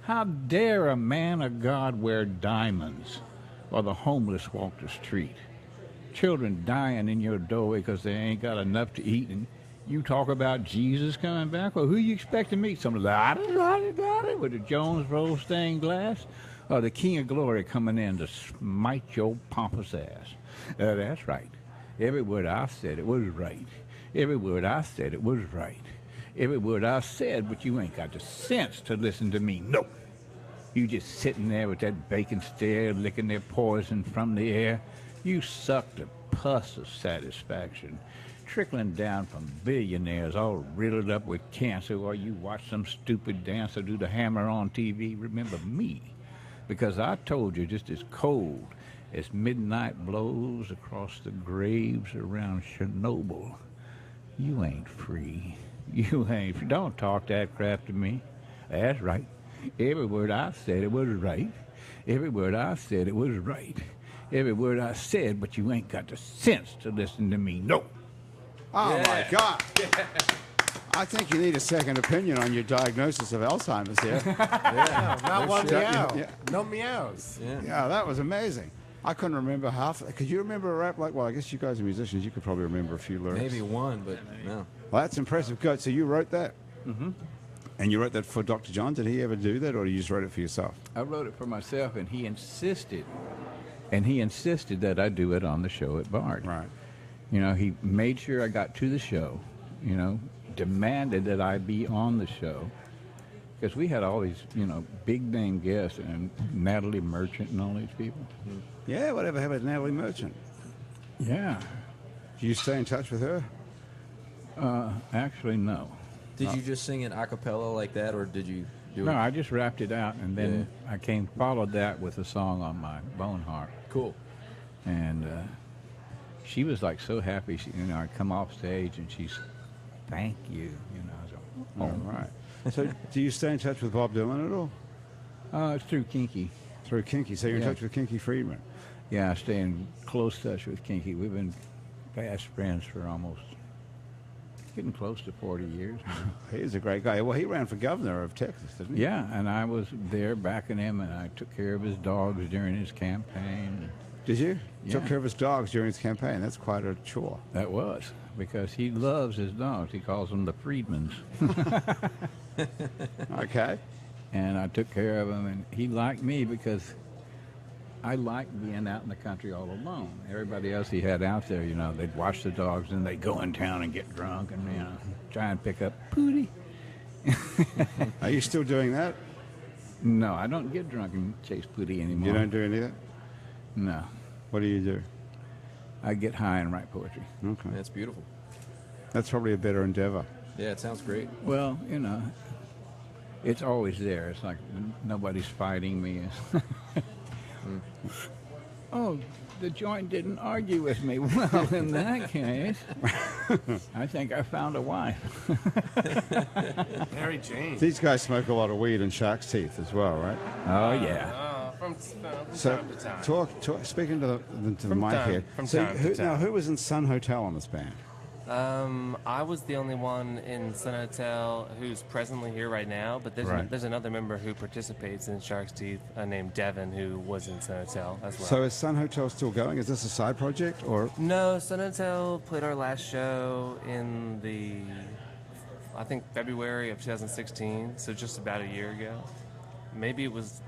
[SPEAKER 2] How dare a man of God wear diamonds while the homeless walk the street? Children dying in your doorway because they ain't got enough to eat, and you talk about Jesus coming back? Well, who you expect to meet? Some of the with the Jones Roll stained glass? Or the King of Glory coming in to smite your pompous ass? That's right. Every word I said, it was right. Every word I said, it was right. Every word I said, but you ain't got the sense to listen to me. No. You just sitting there with that vacant stare, licking their poison from the air. You suck the pus of satisfaction, trickling down from billionaires all riddled up with cancer while you watch some stupid dancer do the hammer on TV. Remember me, because I told you just as cold as midnight blows across the graves around Chernobyl, you ain't free. You ain't free. Don't talk that crap to me. That's right. Every word I said, it was right. Every word I said, it was right. Every word I said, but you ain't got the sense to listen to me. No.
[SPEAKER 1] Oh, my God. I think you need a second opinion on your diagnosis of Alzheimer's here.
[SPEAKER 4] Not one meow.
[SPEAKER 1] Yeah.
[SPEAKER 4] No meows.
[SPEAKER 1] Yeah, that was amazing. I couldn't remember half. Could you remember a rap like, well, I guess you guys are musicians. You could probably remember a few lyrics.
[SPEAKER 3] Maybe one, but no.
[SPEAKER 1] Well, that's impressive. Good. So you wrote that? Mm-hmm. And you wrote that for Dr. John? Did he ever do that, or you just wrote it for yourself?
[SPEAKER 2] I wrote it for myself, and he insisted that I do it on the show at Bard.
[SPEAKER 1] Right.
[SPEAKER 2] You know, he made sure I got to the show, you know, demanded that I be on the show, because we had all these, you know, big-name guests, and Natalie Merchant and all these people.
[SPEAKER 1] Yeah, whatever happened to Natalie Merchant?
[SPEAKER 2] Yeah.
[SPEAKER 1] Do you stay in touch with her?
[SPEAKER 2] Actually, no.
[SPEAKER 3] Did you just sing it a cappella like that, or did you do
[SPEAKER 2] No,
[SPEAKER 3] it?
[SPEAKER 2] I just rapped it out, and then I followed that with a song on my bone harp.
[SPEAKER 3] Cool.
[SPEAKER 2] And she was like so happy. She, you know, I come off stage and she's, thank you. You know, I was like,
[SPEAKER 1] All right. So do you stay in touch with Bob Dylan at all?
[SPEAKER 2] it's through Kinky.
[SPEAKER 1] Through Kinky. So you're in
[SPEAKER 2] Yeah.
[SPEAKER 1] touch with Kinky Friedman?
[SPEAKER 2] Yeah, I stay in close touch with Kinky. We've been fast friends for almost getting close to 40 years now.
[SPEAKER 1] He's a great guy. Well, he ran for governor of Texas, didn't he?
[SPEAKER 2] Yeah, and I was there backing him, and I took care of his dogs during his campaign.
[SPEAKER 1] Did you?
[SPEAKER 2] Yeah.
[SPEAKER 1] Took care of his dogs during his campaign. That's quite a chore.
[SPEAKER 2] That was, because he loves his dogs. He calls them the Friedmans.
[SPEAKER 1] Okay.
[SPEAKER 2] And I took care of him, and he liked me because I liked being out in the country all alone. Everybody else he had out there, you know, they'd watch the dogs, and they'd go in town and get drunk and, you know, try and pick up Pootie.
[SPEAKER 1] Are you still doing that?
[SPEAKER 2] No, I don't get drunk and chase Pootie anymore.
[SPEAKER 1] You don't do any of that?
[SPEAKER 2] No.
[SPEAKER 1] What do you do?
[SPEAKER 2] I get high and write poetry.
[SPEAKER 1] Okay.
[SPEAKER 3] That's beautiful.
[SPEAKER 1] That's probably a better endeavor.
[SPEAKER 3] Yeah, it sounds great.
[SPEAKER 2] Well, you know, it's always there. It's like nobody's fighting me. Oh, the joint didn't argue with me. Well, in that case, I think I found a wife.
[SPEAKER 4] Mary Jane.
[SPEAKER 1] These guys smoke a lot of weed and shark's teeth as well, right?
[SPEAKER 2] Oh, yeah.
[SPEAKER 5] From
[SPEAKER 1] So,
[SPEAKER 5] time to time.
[SPEAKER 1] talk. Speaking to the
[SPEAKER 5] From
[SPEAKER 1] mic
[SPEAKER 5] time-
[SPEAKER 1] here.
[SPEAKER 5] from
[SPEAKER 1] So,
[SPEAKER 5] time to time.
[SPEAKER 1] now, who was in Sun Hotel on this band?
[SPEAKER 5] I was the only one in Sun Hotel who's presently here right now, but
[SPEAKER 1] Right.
[SPEAKER 5] there's another member who participates in Shark's Teeth named Devin, who was in Sun Hotel as well.
[SPEAKER 1] So, is Sun Hotel still going? Is this a side project, or
[SPEAKER 5] No, Sun Hotel played our last show in I think February of 2016, so just about a year ago. Maybe it was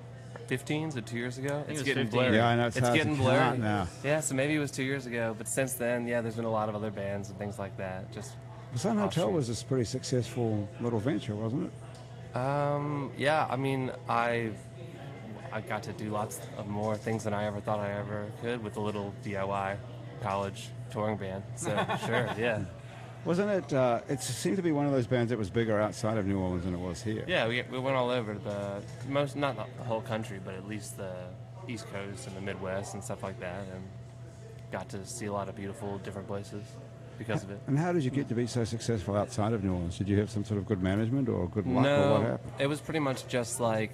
[SPEAKER 5] 15, so 2 years ago.
[SPEAKER 7] it
[SPEAKER 5] It's
[SPEAKER 7] was
[SPEAKER 5] getting
[SPEAKER 7] 15.
[SPEAKER 5] blurry.
[SPEAKER 1] Yeah, I know, it's hard to
[SPEAKER 5] getting
[SPEAKER 1] count
[SPEAKER 5] blurry
[SPEAKER 1] now.
[SPEAKER 5] Yeah, so maybe it was 2 years ago, but since then, yeah, there's been a lot of other bands and things like that. Just
[SPEAKER 1] Sun Hotel
[SPEAKER 5] offshoot.
[SPEAKER 1] was a pretty successful little venture, wasn't it?
[SPEAKER 5] Yeah, I mean, I got to do lots of more things than I ever thought I ever could with a little DIY college touring band. So sure, yeah.
[SPEAKER 1] Wasn't it? It seemed to be one of those bands that was bigger outside of New Orleans than it was here.
[SPEAKER 5] Yeah, we went all over not the whole country, but at least the East Coast and the Midwest and stuff like that, and got to see a lot of beautiful different places because of it.
[SPEAKER 1] And how did you get to be so successful outside of New Orleans? Did you have some sort of good management or good luck, or what happened?
[SPEAKER 5] It was pretty much just like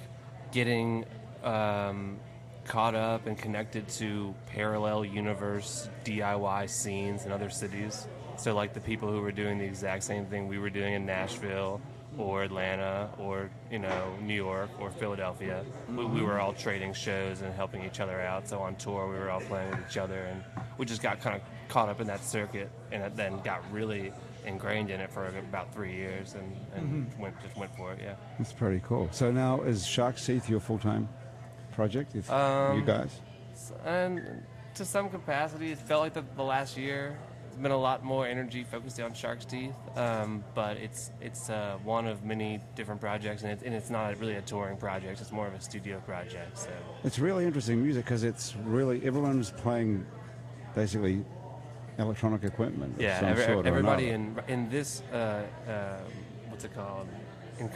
[SPEAKER 5] getting caught up and connected to parallel universe DIY scenes in other cities. So like the people who were doing the exact same thing we were doing in Nashville, or Atlanta or New York or Philadelphia. We were all trading shows and helping each other out. So on tour we were all playing with each other, and we just got kind of caught up in that circuit, and then got really ingrained in it for about 3 years, and went for it. Yeah.
[SPEAKER 1] That's pretty cool. So now is Shark's Teeth your full-time project? You guys?
[SPEAKER 5] And to some capacity, it felt like the last year. There's been a lot more energy focused on Shark's Teeth, but it's one of many different projects, and it's not really a touring project. It's more of a studio project. So
[SPEAKER 1] It's really interesting music because it's really everyone's playing basically electronic equipment.
[SPEAKER 5] yeah,
[SPEAKER 1] of some sort or
[SPEAKER 5] everybody
[SPEAKER 1] another.
[SPEAKER 5] in this what's it called?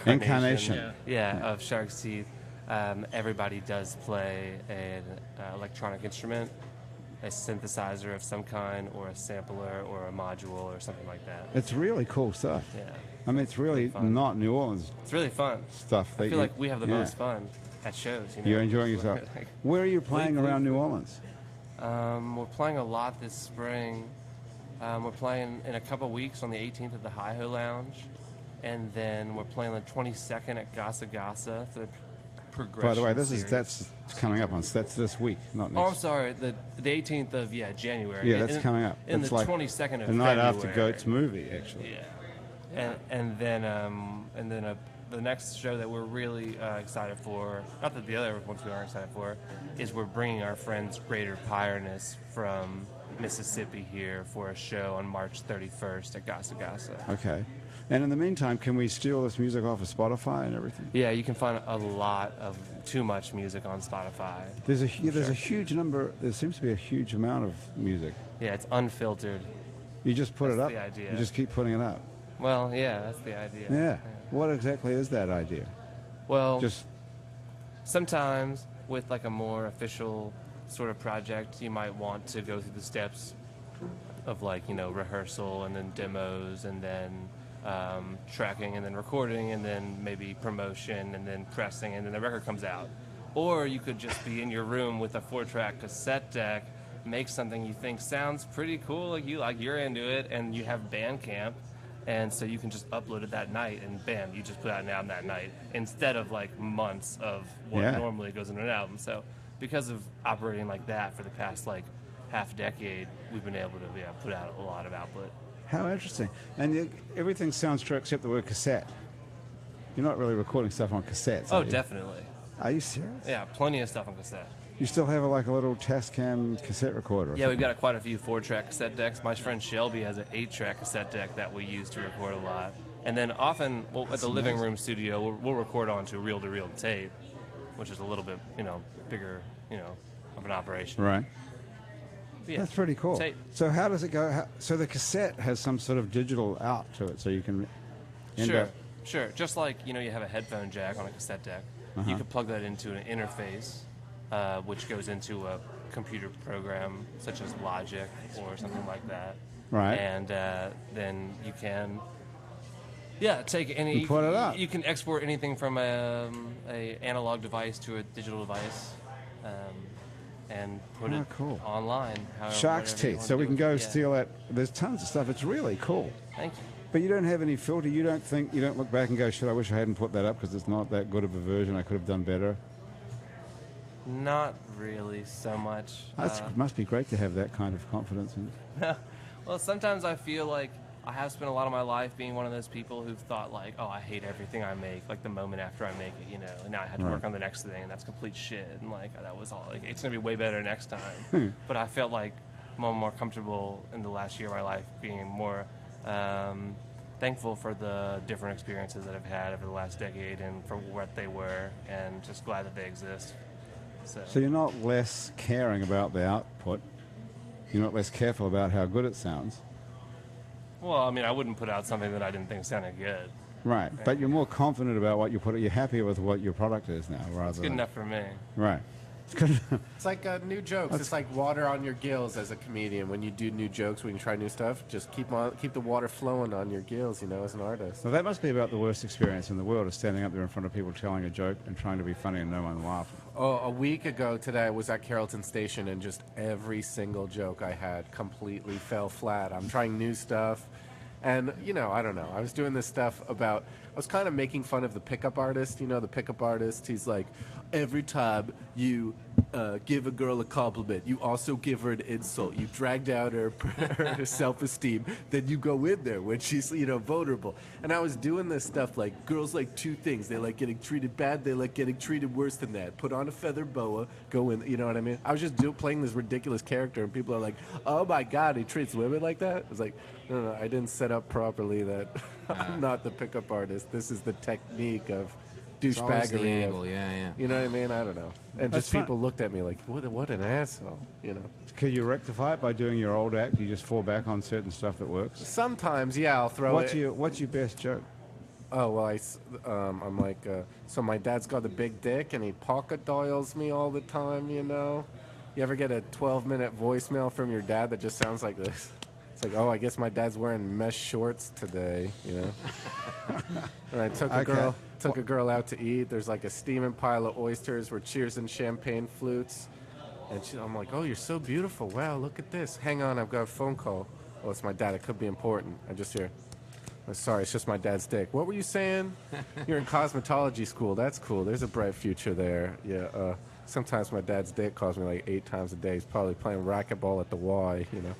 [SPEAKER 1] Incarnation.
[SPEAKER 5] Yeah, of Shark's Teeth. Everybody does play an electronic instrument, a synthesizer of some kind, or a sampler, or a module, or something like that.
[SPEAKER 1] It's really cool stuff.
[SPEAKER 5] Yeah,
[SPEAKER 1] I mean, it's really
[SPEAKER 5] fun.
[SPEAKER 1] not New Orleans
[SPEAKER 5] it's really fun.
[SPEAKER 1] stuff.
[SPEAKER 5] I feel like we have the
[SPEAKER 1] yeah.
[SPEAKER 5] most fun at shows.
[SPEAKER 1] You're enjoying yourself. Where are you playing around New Orleans?
[SPEAKER 5] We're playing a lot this spring. We're playing in a couple weeks on the 18th at the Hi-Ho Lounge, and then we're playing the 22nd at Gasa Gasa for the Progression
[SPEAKER 1] By the way,
[SPEAKER 5] series.
[SPEAKER 1] that's coming up on. That's this week, not next.
[SPEAKER 5] Oh, I'm sorry. The 18th of January.
[SPEAKER 1] Yeah, that's coming up.
[SPEAKER 5] And
[SPEAKER 1] It's
[SPEAKER 5] the
[SPEAKER 1] like
[SPEAKER 5] 22nd of
[SPEAKER 1] the night after
[SPEAKER 5] February.
[SPEAKER 1] Goat's movie, actually.
[SPEAKER 5] Yeah. And then the next show that we're really excited for, not that the other ones we aren't excited for, is we're bringing our friends Greater Pyreness from Mississippi here for a show on March 31st at Gasa Gasa.
[SPEAKER 1] Okay. And in the meantime, can we steal this music off of Spotify and everything?
[SPEAKER 5] Yeah, you can find a lot of too much music on Spotify.
[SPEAKER 1] There's a huge number. There seems to be a huge amount of music.
[SPEAKER 5] Yeah, it's unfiltered.
[SPEAKER 1] You just put it up.
[SPEAKER 5] That's the idea.
[SPEAKER 1] You just keep putting it up.
[SPEAKER 5] Well, yeah, that's the idea.
[SPEAKER 1] Yeah. What exactly is that idea?
[SPEAKER 5] Well,
[SPEAKER 1] Just
[SPEAKER 5] sometimes with like a more official sort of project, you might want to go through the steps of rehearsal and then demos and then tracking and then recording and then maybe promotion and then pressing and then the record comes out. Or you could just be in your room with a 4-track cassette deck, make something you think sounds pretty cool, you're into it, and you have Bandcamp, and so you can just upload it that night, and bam, you just put out an album that night instead of months of what normally goes into an album. So because of operating like that for the past half decade, we've been able to put out a lot of output.
[SPEAKER 1] how interesting. And everything sounds true except the word cassette. You're not really recording stuff on cassettes.
[SPEAKER 5] Oh,
[SPEAKER 1] are you?
[SPEAKER 5] definitely.
[SPEAKER 1] Are you serious?
[SPEAKER 5] Yeah, plenty of stuff on cassette.
[SPEAKER 1] You still have a little Tascam cassette recorder? Or
[SPEAKER 5] Yeah, we've
[SPEAKER 1] something?
[SPEAKER 5] got quite a few 4-track cassette decks. My friend Shelby has an 8-track cassette deck that we use to record a lot. And then often, at the living room studio, we'll record onto reel-to-reel tape, which is a little bit, bigger, of an operation.
[SPEAKER 1] Right.
[SPEAKER 5] But yeah,
[SPEAKER 1] That's pretty cool.
[SPEAKER 5] tape.
[SPEAKER 1] So how does it go? So the cassette has some sort of digital out to it, so you can end
[SPEAKER 5] Sure,
[SPEAKER 1] up.
[SPEAKER 5] sure. Just like, you have a headphone jack on a cassette deck.
[SPEAKER 1] Uh-huh.
[SPEAKER 5] You could plug that into an interface, which goes into a computer program such as Logic or something like that.
[SPEAKER 1] Right.
[SPEAKER 5] And then you can, take any.
[SPEAKER 1] You put it up.
[SPEAKER 5] You can export anything from a analog device to a digital device, and put it
[SPEAKER 1] cool.
[SPEAKER 5] online.
[SPEAKER 1] Shark's
[SPEAKER 5] whatever you
[SPEAKER 1] Teeth,
[SPEAKER 5] want
[SPEAKER 1] so
[SPEAKER 5] to
[SPEAKER 1] we
[SPEAKER 5] do
[SPEAKER 1] can
[SPEAKER 5] it.
[SPEAKER 1] go
[SPEAKER 5] Yeah.
[SPEAKER 1] steal that. There's tons of stuff. It's really cool.
[SPEAKER 5] Thank you.
[SPEAKER 1] But you don't have any filter. You don't look back and go, shit, I wish I hadn't put that up because it's not that good of a version. I could have done better.
[SPEAKER 5] Not really so much.
[SPEAKER 1] That must be great to have that kind of confidence.
[SPEAKER 5] Well, sometimes I feel like I have spent a lot of my life being one of those people who've thought oh, I hate everything I make, the moment after I make it, and now I had to work on the next thing, and that's complete shit, and that was all, it's going to be way better next time. But I felt like I'm more comfortable in the last year of my life being more thankful for the different experiences that I've had over the last decade and for what they were, and just glad that they exist.
[SPEAKER 1] So you're not less caring about the output. You're not less careful about how good it sounds.
[SPEAKER 5] Well, I mean, I wouldn't put out something that I didn't think sounded good.
[SPEAKER 1] Right. But you're more confident about what you put. You're happier with what your product is now, rather
[SPEAKER 5] It's good
[SPEAKER 1] than
[SPEAKER 5] enough for me.
[SPEAKER 1] Right. It's good enough.
[SPEAKER 4] It's like new jokes. It's like water on your gills as a comedian. When you do new jokes, when you try new stuff, just keep the water flowing on your gills, as an artist.
[SPEAKER 1] So that must be about the worst experience in the world, is standing up there in front of people telling a joke and trying to be funny and no one laughing.
[SPEAKER 4] Oh, a week ago today, I was at Carrollton Station, and just every single joke I had completely fell flat. I'm trying new stuff, And, you know, I don't know. I was doing this stuff about, I was kind of making fun of the pickup artist. You know, the pickup artist, he's like, every time you give a girl a compliment, you also give her an insult. You drag down her self-esteem, then you go in there when she's, you know, vulnerable. And I was doing this stuff like, girls like two things. They like getting treated bad. They like getting treated worse than that. Put on a feather boa, go in, you know what I mean? I was just playing this ridiculous character, and people are like, oh my God, he treats women like that? I was like, no, I didn't set up properly that I'm not the pickup artist. This is the technique of
[SPEAKER 3] It's always the
[SPEAKER 4] douchebaggery.
[SPEAKER 3] angle, yeah.
[SPEAKER 4] You know what I mean? I don't know. And
[SPEAKER 1] That's
[SPEAKER 4] just
[SPEAKER 1] fun.
[SPEAKER 4] people looked at me like, what an asshole, you know?
[SPEAKER 1] Could you rectify it by doing your old act? You just fall back on certain stuff that works.
[SPEAKER 4] Sometimes, yeah, I'll throw
[SPEAKER 1] What's
[SPEAKER 4] it.
[SPEAKER 1] your best joke?
[SPEAKER 4] Oh, well, I'm like, so my dad's got a big dick and he pocket dials me all the time, you know? You ever get a 12-minute voicemail from your dad that just sounds like this? It's like, oh, I guess my dad's wearing mesh shorts today, you know? And I took a girl out to eat. There's like a steaming pile of oysters. We're cheersing champagne flutes. And I'm like, oh, you're so beautiful. Wow, look at this. Hang on, I've got a phone call. Oh, it's my dad. It could be important. I just hear, oh, sorry, it's just my dad's dick. What were you saying? You're in cosmetology school. That's cool. There's a bright future there. Yeah, sometimes my dad's dick calls me like 8 times a day. He's probably playing racquetball at the Y, you know?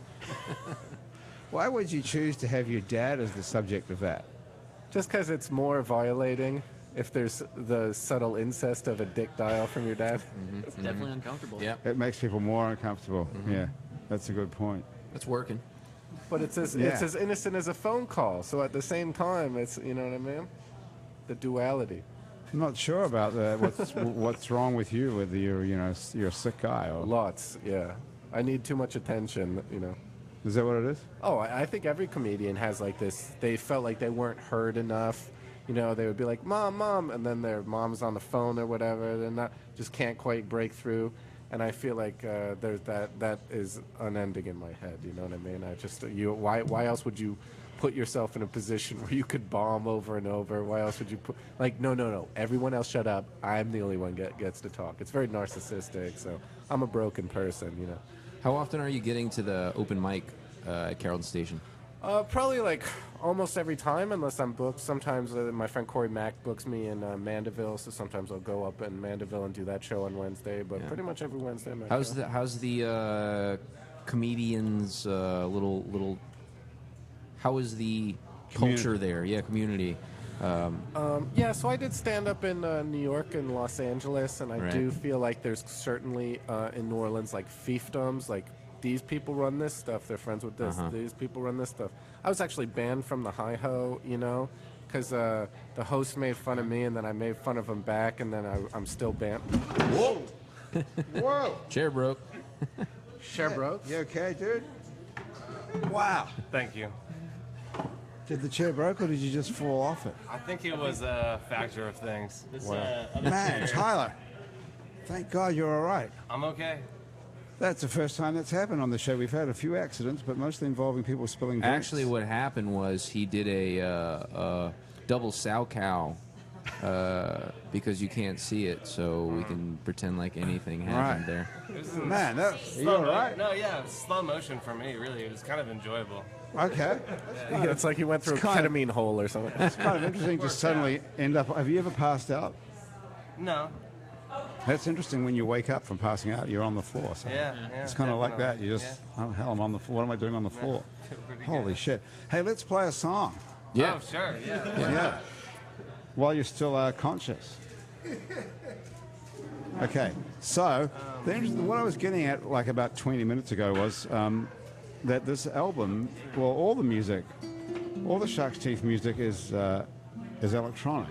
[SPEAKER 1] Why would you choose to have your dad as the subject of that?
[SPEAKER 4] Just because it's more violating if there's the subtle incest of a dick dial from your dad.
[SPEAKER 7] It's definitely uncomfortable.
[SPEAKER 3] Yep,
[SPEAKER 1] It makes people more uncomfortable. Yeah, that's a good point.
[SPEAKER 3] that's working.
[SPEAKER 4] But it's as innocent as a phone call. So at the same time, it's, you know what I mean? The duality.
[SPEAKER 1] I'm not sure about that. What's wrong with you? Whether you're a sick guy or
[SPEAKER 4] Lots, yeah. I need too much attention, you know.
[SPEAKER 1] is that what it is?
[SPEAKER 4] Oh, I think every comedian has like this. They felt like they weren't heard enough. You know, they would be like, Mom, and then their mom's on the phone or whatever. They're not, just can't quite break through. And I feel like there's that is unending in my head. You know what I mean? I just why else would you put yourself in a position where you could bomb over and over? Why else would you put like no? Everyone else shut up. I'm the only one gets to talk. It's very narcissistic. So I'm a broken person. You know.
[SPEAKER 3] How often are you getting to the open mic at Carrollton Station?
[SPEAKER 4] Probably like almost every time, unless I'm booked. Sometimes my friend Corey Mack books me in Mandeville, so sometimes I'll go up in Mandeville and do that show on Wednesday. But pretty much every Wednesday. I'm at
[SPEAKER 3] How's the comedians little? How is the culture there? Yeah, community.
[SPEAKER 4] Yeah, so I did stand up in New York and Los Angeles, and I do feel like there's certainly in New Orleans like fiefdoms, like these people run this stuff, they're friends with this, these people run this stuff. I was actually banned from the Hi-Ho, you know, because the host made fun of me, and then I made fun of him back, and then I'm still banned.
[SPEAKER 1] Whoa! Whoa!
[SPEAKER 3] Chair broke.
[SPEAKER 4] Share broke.
[SPEAKER 1] You okay, dude? Wow!
[SPEAKER 5] Thank you.
[SPEAKER 1] Did the chair broke, or did you just fall off it?
[SPEAKER 5] I think it was a factor of things.
[SPEAKER 1] Man, Tyler, thank God you're all right.
[SPEAKER 5] I'm okay.
[SPEAKER 1] That's the first time that's happened on the show. We've had a few accidents, but mostly involving people spilling drinks.
[SPEAKER 3] Actually, what happened was he did a double sow cow because you can't see it, so we can pretend like anything happened there.
[SPEAKER 1] Man, are you all right?
[SPEAKER 5] No, yeah, it was slow motion for me, really. It was kind of enjoyable.
[SPEAKER 1] Okay.
[SPEAKER 4] Yeah, it's like he went through a
[SPEAKER 1] kind of-
[SPEAKER 4] ketamine hole or something.
[SPEAKER 1] It's kind of interesting to suddenly end up. Have you ever passed out?
[SPEAKER 5] No.
[SPEAKER 1] That's interesting when you wake up from passing out, you're on the floor. So
[SPEAKER 5] Yeah.
[SPEAKER 1] it's kind of like that. You just, oh, hell, I'm on the floor. What am I doing on the floor? Holy shit. Hey, let's play a song.
[SPEAKER 3] Yeah.
[SPEAKER 5] Oh, sure, yeah.
[SPEAKER 1] Yeah. While you're still conscious. Okay. So, what I was getting at like about 20 minutes ago was that this album, well, all the music, all the Shark's Teeth music is electronic.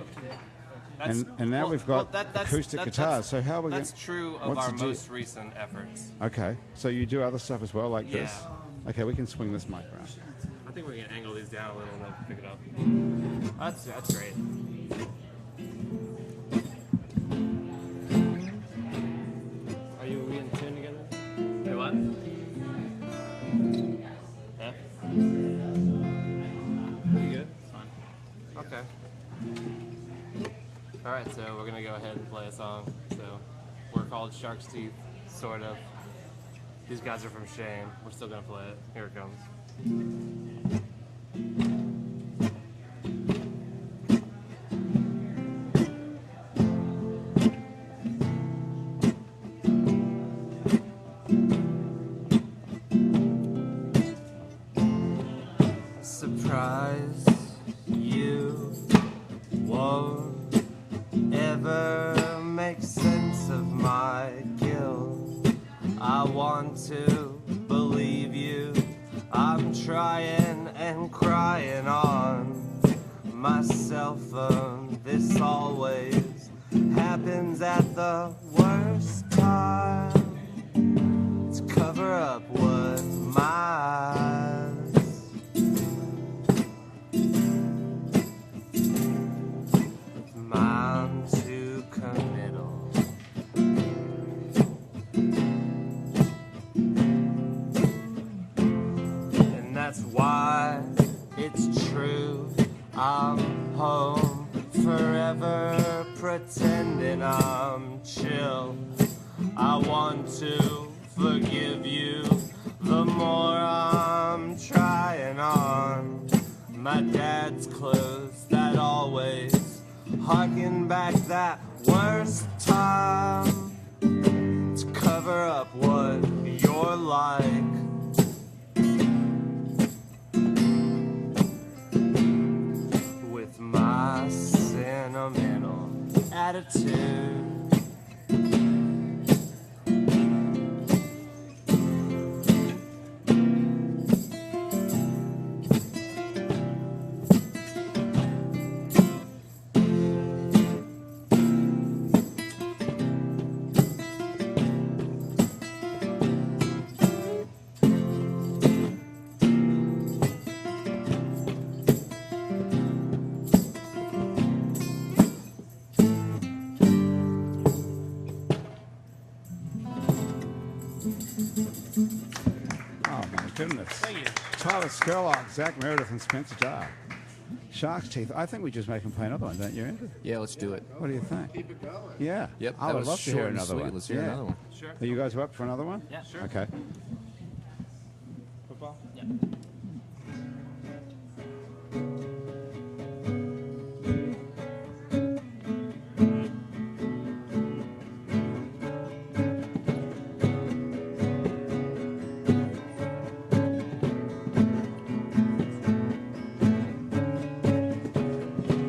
[SPEAKER 1] And now we've got acoustic guitars. So how are we
[SPEAKER 5] That's true of
[SPEAKER 1] what's
[SPEAKER 5] our
[SPEAKER 1] the deal?
[SPEAKER 5] most recent efforts.
[SPEAKER 1] Okay. So you do other stuff as well, like
[SPEAKER 5] Yeah.
[SPEAKER 1] this? Okay, we can swing this mic around.
[SPEAKER 5] I think we can angle these down a little and then pick it up. That's great. Are we in tune together? Wait, what? Yeah? You good? Fine. Okay. Alright, so we're gonna go ahead and play a song. So we're called Shark's Teeth, sort of. These guys are from Shane. We're still gonna play it. Here it comes.
[SPEAKER 7] my cell phone. This always happens at the worst time. To cover up what my eyes. Mine too committal. And that's why it's true. I'm home forever, pretending I'm chill. I want to forgive you. The more I'm trying on my dad's clothes that always harken back that worst time to cover up what you're like. With my sentimental attitude.
[SPEAKER 1] Oh, my goodness. Thank you. Tyler Skerlock, Zach Meredith, and Spencer Dar. Shark's Teeth. I think we just make them play another one, don't you, Andrew?
[SPEAKER 3] Yeah, let's do it.
[SPEAKER 1] What do you think?
[SPEAKER 6] Keep it going.
[SPEAKER 1] Yeah.
[SPEAKER 3] Yep,
[SPEAKER 1] I
[SPEAKER 3] that
[SPEAKER 1] would
[SPEAKER 3] was
[SPEAKER 1] love to
[SPEAKER 3] short
[SPEAKER 1] hear
[SPEAKER 3] and
[SPEAKER 1] another
[SPEAKER 3] sweet.
[SPEAKER 1] one.
[SPEAKER 3] Let's hear
[SPEAKER 1] Yeah.
[SPEAKER 3] another one.
[SPEAKER 5] Sure.
[SPEAKER 1] Are you guys up for another one?
[SPEAKER 5] Yeah, sure.
[SPEAKER 1] Okay.
[SPEAKER 5] Football? Yeah.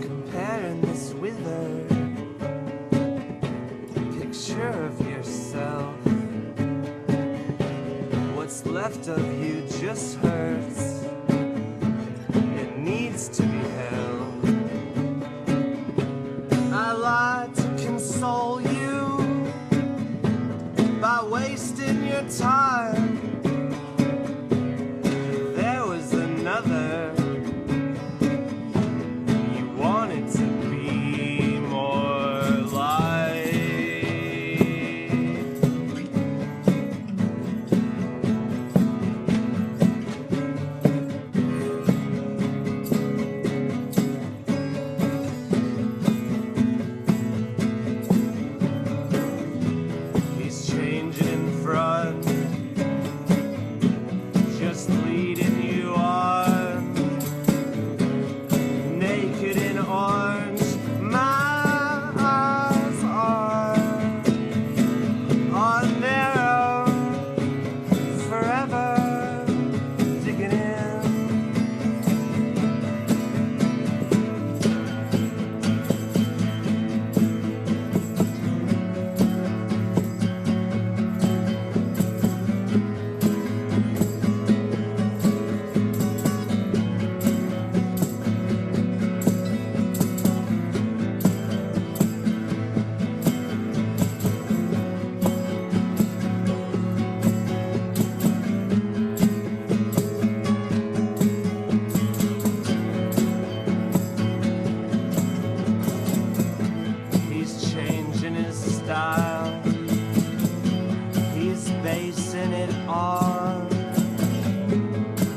[SPEAKER 5] Comparing this with a picture of yourself. What's left of you just hurts. It needs to be held. I lied to console you by wasting your time. There was another. You wanted to be more like. He's changing in front, just leading you on. Naked in orange, my eyes on their own, forever digging in. He's changing his style. He's basing it on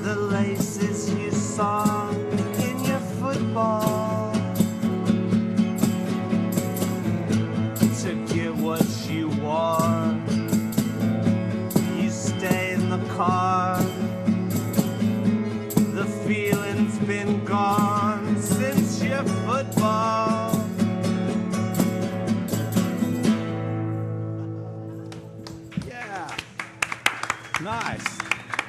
[SPEAKER 5] the laces you saw in your football. To get what you want, you stay in the car. The feeling's been gone since your football.
[SPEAKER 1] Yeah. Nice.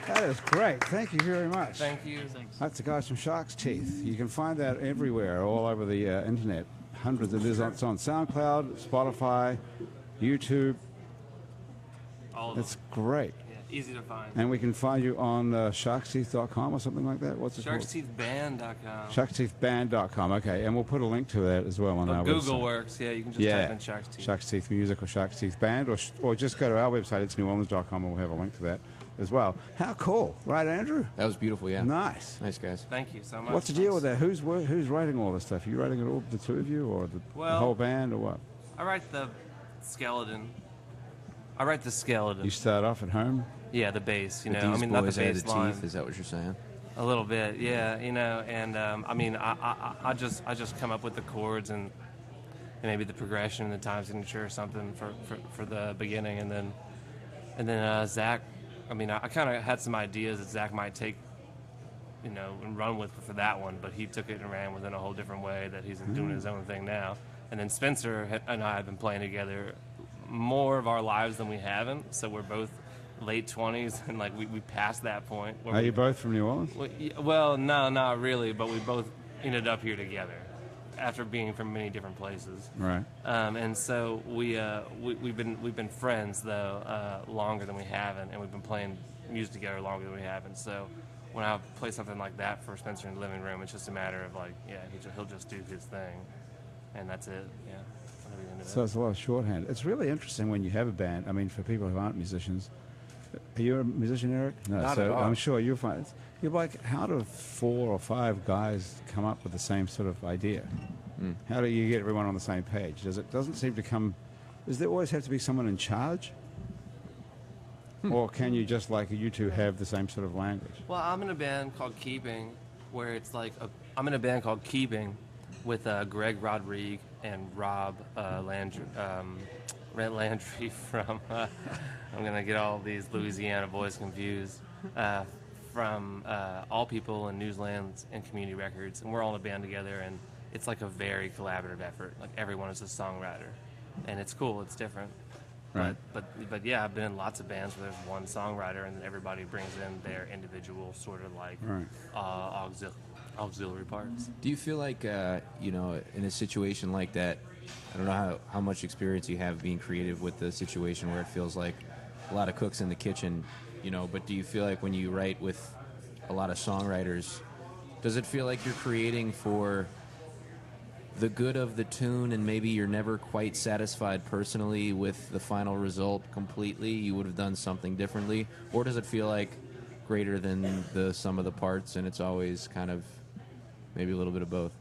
[SPEAKER 1] That is great. Thank you very much.
[SPEAKER 5] Thank you. Thanks.
[SPEAKER 1] That's the guys from Shark's Teeth. You can find that everywhere, all over the internet. Hundreds of it. It's on SoundCloud, Spotify, YouTube.
[SPEAKER 5] All of
[SPEAKER 1] It's great.
[SPEAKER 5] them. Easy to find.
[SPEAKER 1] And we can find you on sharksteeth.com or something like that. What's it called?
[SPEAKER 5] SharksTeethBand.com.
[SPEAKER 1] Sharksteethband.com. Okay, and we'll put a link to that as well on our
[SPEAKER 5] Google
[SPEAKER 1] website.
[SPEAKER 5] works. Yeah, you can just type in Shark's Teeth.
[SPEAKER 1] Shark's Teeth Music or Shark's Teeth Band, or just go to our website, it's neworleans.com, and we'll have a link to that as well. How cool, right, Andrew?
[SPEAKER 3] That was beautiful, yeah.
[SPEAKER 1] Nice.
[SPEAKER 3] Nice, guys.
[SPEAKER 5] Thank you so much.
[SPEAKER 1] What's the deal with that? Who's writing all this stuff? Are you writing it all, the two of you, or the whole band, or what?
[SPEAKER 5] I write the skeleton.
[SPEAKER 1] You start off at home?
[SPEAKER 5] Yeah, the bass.
[SPEAKER 3] But
[SPEAKER 5] I
[SPEAKER 3] these
[SPEAKER 5] mean, not the
[SPEAKER 3] boys added
[SPEAKER 5] bass line.
[SPEAKER 3] teeth, is that what you're saying?
[SPEAKER 5] A little bit, yeah. And I mean, I just come up with the chords and maybe the progression and the time signature or something for the beginning, and then Zach. I mean, I kind of had some ideas that Zach might take, and run with for that one, but he took it and ran with it in a whole different way that he's doing his own thing now. And then Spencer and I have been playing together more of our lives than we haven't, so we're both late 20s, and like we passed that point.
[SPEAKER 1] Are you both from New Orleans?
[SPEAKER 5] Well, no, not really, but we both ended up here together after being from many different places.
[SPEAKER 1] Right.
[SPEAKER 5] And so we've been friends though longer than we haven't, and we've been playing music together longer than we haven't. So when I play something like that for Spencer in the living room, it's just a matter of like, he'll just do his thing, and that's it. Yeah.
[SPEAKER 1] So it's a lot of shorthand. It's really interesting when you have a band. I mean, for people who aren't musicians. Are you a musician, Eric? No.
[SPEAKER 4] Not
[SPEAKER 1] So
[SPEAKER 4] at all.
[SPEAKER 1] I'm sure you'll find you're like, how do 4 or 5 guys come up with the same sort of idea? How do you get everyone on the same page? Doesn't seem to come. Does there always have to be someone in charge? Or can you just, like, you two have the same sort of language?
[SPEAKER 5] Well, I'm in a band called Keeping, where it's like I'm in a band called Keeping with Greg Rodrigue and Rob Landry from. I'm gonna get all these Louisiana boys confused. From All People and Newslands and Community Records, and we're all in a band together, and it's like a very collaborative effort. Like everyone is a songwriter, and it's cool. It's different.
[SPEAKER 1] Right.
[SPEAKER 5] But yeah, I've been in lots of bands where there's one songwriter, and then everybody brings in their individual sort of like auxiliary parts.
[SPEAKER 3] Do you feel like, in a situation like that, I don't know how much experience you have being creative with the situation where it feels like a lot of cooks in the kitchen, but do you feel like when you write with a lot of songwriters, does it feel like you're creating for the good of the tune, and maybe you're never quite satisfied personally with the final result completely? You would have done something differently? Or does it feel like greater than the sum of the parts, and it's always kind of maybe a little bit of both?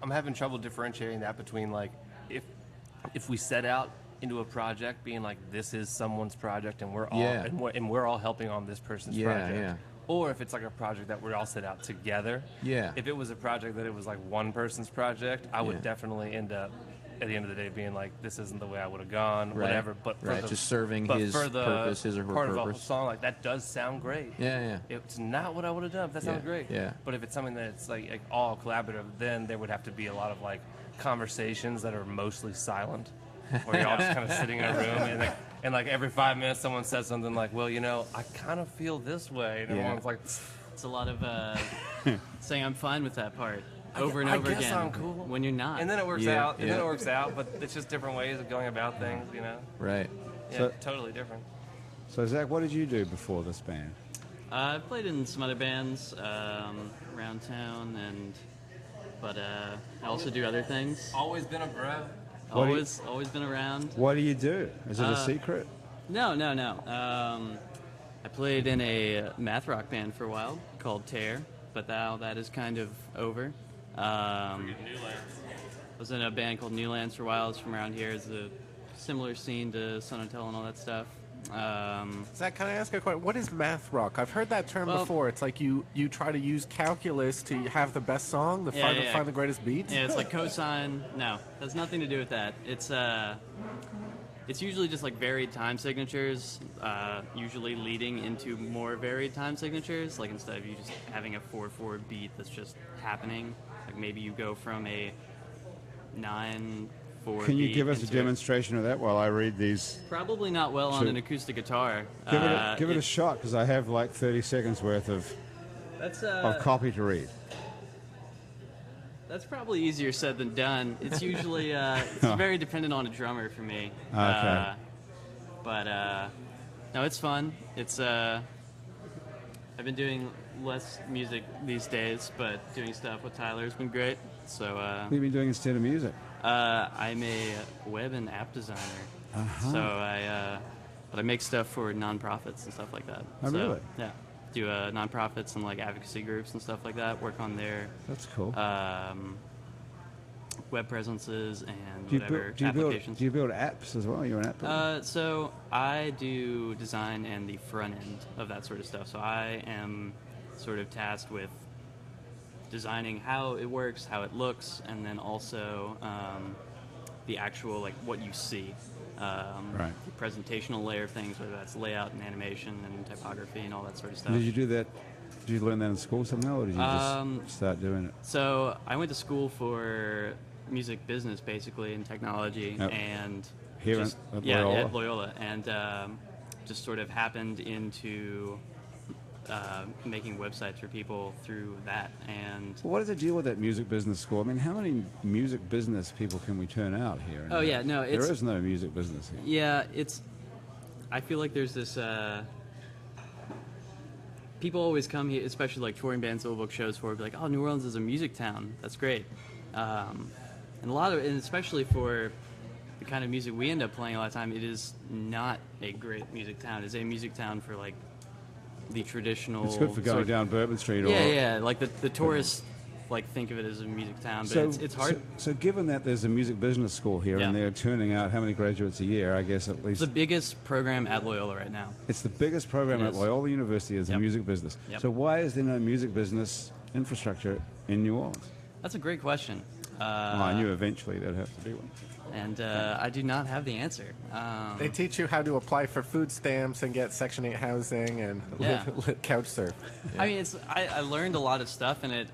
[SPEAKER 5] I'm having trouble differentiating that between like if we set out into a project being like this is someone's project and we're all and we're all helping on this person's project.
[SPEAKER 3] Yeah.
[SPEAKER 5] Or if it's like a project that we're all set out together.
[SPEAKER 3] Yeah.
[SPEAKER 5] If it was a project that it was like one person's project, I would definitely end up at the end of the day being like, this isn't the way I would have gone, whatever. But for
[SPEAKER 3] just serving
[SPEAKER 5] but
[SPEAKER 3] his
[SPEAKER 5] for the
[SPEAKER 3] purpose, his or her
[SPEAKER 5] part
[SPEAKER 3] purpose.
[SPEAKER 5] of a song, like that does sound great.
[SPEAKER 3] Yeah.
[SPEAKER 5] It's not what I would have done, but that sounds great.
[SPEAKER 3] Yeah.
[SPEAKER 5] But if it's something that's like all collaborative, then there would have to be a lot of like conversations that are mostly silent, where you're all just kind of sitting in a room and like every 5 minutes someone says something like, well, I kind of feel this way, and everyone's like,
[SPEAKER 8] it's a lot of saying I'm fine with that part over and over
[SPEAKER 5] I guess
[SPEAKER 8] again.
[SPEAKER 5] I'm cool.
[SPEAKER 8] When you're not.
[SPEAKER 5] And then it works out. And then it works out. But it's just different ways of going about things,
[SPEAKER 3] Right.
[SPEAKER 5] Yeah,
[SPEAKER 1] So-
[SPEAKER 5] totally different.
[SPEAKER 1] So, Zach, what did you do before this band?
[SPEAKER 8] I've played in some other bands around town, but I also do other things.
[SPEAKER 5] Always been a bro.
[SPEAKER 1] What do you-
[SPEAKER 8] Always been around.
[SPEAKER 1] What do you do? Is it a secret?
[SPEAKER 8] No. I played in a math rock band for a while called Tear, but now that is kind of over. I was in a band called Newlands for a while. It's from around here. It's a similar scene to Sun Hotel and all that stuff.
[SPEAKER 4] Zach, can I ask a question? What is math rock? I've heard that term before. It's like you try to use calculus to have the best song, find the greatest beats.
[SPEAKER 8] Yeah, it's like cosine. No, has nothing to do with that. It's usually just like varied time signatures, usually leading into more varied time signatures. Like instead of you just having a 4/4 beat that's just happening, like maybe you go from a 9/4.
[SPEAKER 1] Can you
[SPEAKER 8] beat
[SPEAKER 1] give us a
[SPEAKER 8] into
[SPEAKER 1] demonstration of that while I read these?
[SPEAKER 8] Probably not well on an acoustic guitar.
[SPEAKER 1] Give it a shot, because I have like 30 seconds worth of copy to read.
[SPEAKER 8] That's probably easier said than done. It's usually it's very dependent on a drummer for me.
[SPEAKER 1] Okay.
[SPEAKER 8] But no, it's fun. It's I've been doing less music these days, but doing stuff with Tyler has been great. So
[SPEAKER 1] What have you been doing instead of music?
[SPEAKER 8] I'm a web and app designer. So but I make stuff for nonprofits and stuff like that.
[SPEAKER 1] Oh,
[SPEAKER 8] so,
[SPEAKER 1] really?
[SPEAKER 8] Yeah. Do nonprofits and like advocacy groups and stuff like that. Work on their
[SPEAKER 1] That's cool.
[SPEAKER 8] web presences and
[SPEAKER 1] do
[SPEAKER 8] whatever
[SPEAKER 1] you
[SPEAKER 8] applications.
[SPEAKER 1] do you build apps as well? You're an app builder?
[SPEAKER 8] So I do design and the front end of that sort of stuff. So I am sort of tasked with designing how it works, how it looks, and then also the actual, like, what you see.
[SPEAKER 1] Right.
[SPEAKER 8] The presentational layer of things, whether that's layout and animation and typography and all that sort of stuff.
[SPEAKER 1] Did you do that? Did you learn that in school somehow, or did you just start doing it?
[SPEAKER 8] So I went to school for music business, basically, and technology,
[SPEAKER 1] Yep.
[SPEAKER 8] and
[SPEAKER 1] Here
[SPEAKER 8] just,
[SPEAKER 1] at
[SPEAKER 8] yeah,
[SPEAKER 1] Loyola?
[SPEAKER 8] at Loyola, and just sort of happened into making websites for people through that. And
[SPEAKER 1] Well, what is the deal with that music business school? I mean, how many music business people can we turn out here?
[SPEAKER 8] Oh, yeah, no,
[SPEAKER 1] there
[SPEAKER 8] it's-
[SPEAKER 1] is no music business here.
[SPEAKER 8] yeah, I feel like there's this. People always come here, especially like touring bands will book shows for, be like, "Oh, New Orleans is a music town. That's great." And and especially for the kind of music we end up playing a lot of time, it is not a great music town. It's a music town for like the traditional.
[SPEAKER 1] It's good for
[SPEAKER 8] sort
[SPEAKER 1] going
[SPEAKER 8] of-
[SPEAKER 1] down Bourbon Street.
[SPEAKER 8] Yeah,
[SPEAKER 1] or,
[SPEAKER 8] yeah. Like the tourists like think of it as a music town, but it's hard.
[SPEAKER 1] So given that there's a music business school here
[SPEAKER 8] Yeah.
[SPEAKER 1] and they're turning out how many graduates a year, I guess at
[SPEAKER 8] It's
[SPEAKER 1] least
[SPEAKER 8] the biggest program at Loyola right now.
[SPEAKER 1] it's the biggest program
[SPEAKER 8] It
[SPEAKER 1] at
[SPEAKER 8] is.
[SPEAKER 1] Loyola University is
[SPEAKER 8] Yep.
[SPEAKER 1] a music business.
[SPEAKER 8] Yep.
[SPEAKER 1] So why is there no music business infrastructure in New Orleans?
[SPEAKER 8] That's a great question.
[SPEAKER 1] Well, I knew eventually there'd have to be one.
[SPEAKER 8] And I do not have the answer.
[SPEAKER 4] They teach you how to apply for food stamps and get Section 8 housing and
[SPEAKER 8] Yeah.
[SPEAKER 4] couch surf.
[SPEAKER 8] I mean, I learned a lot of stuff in it.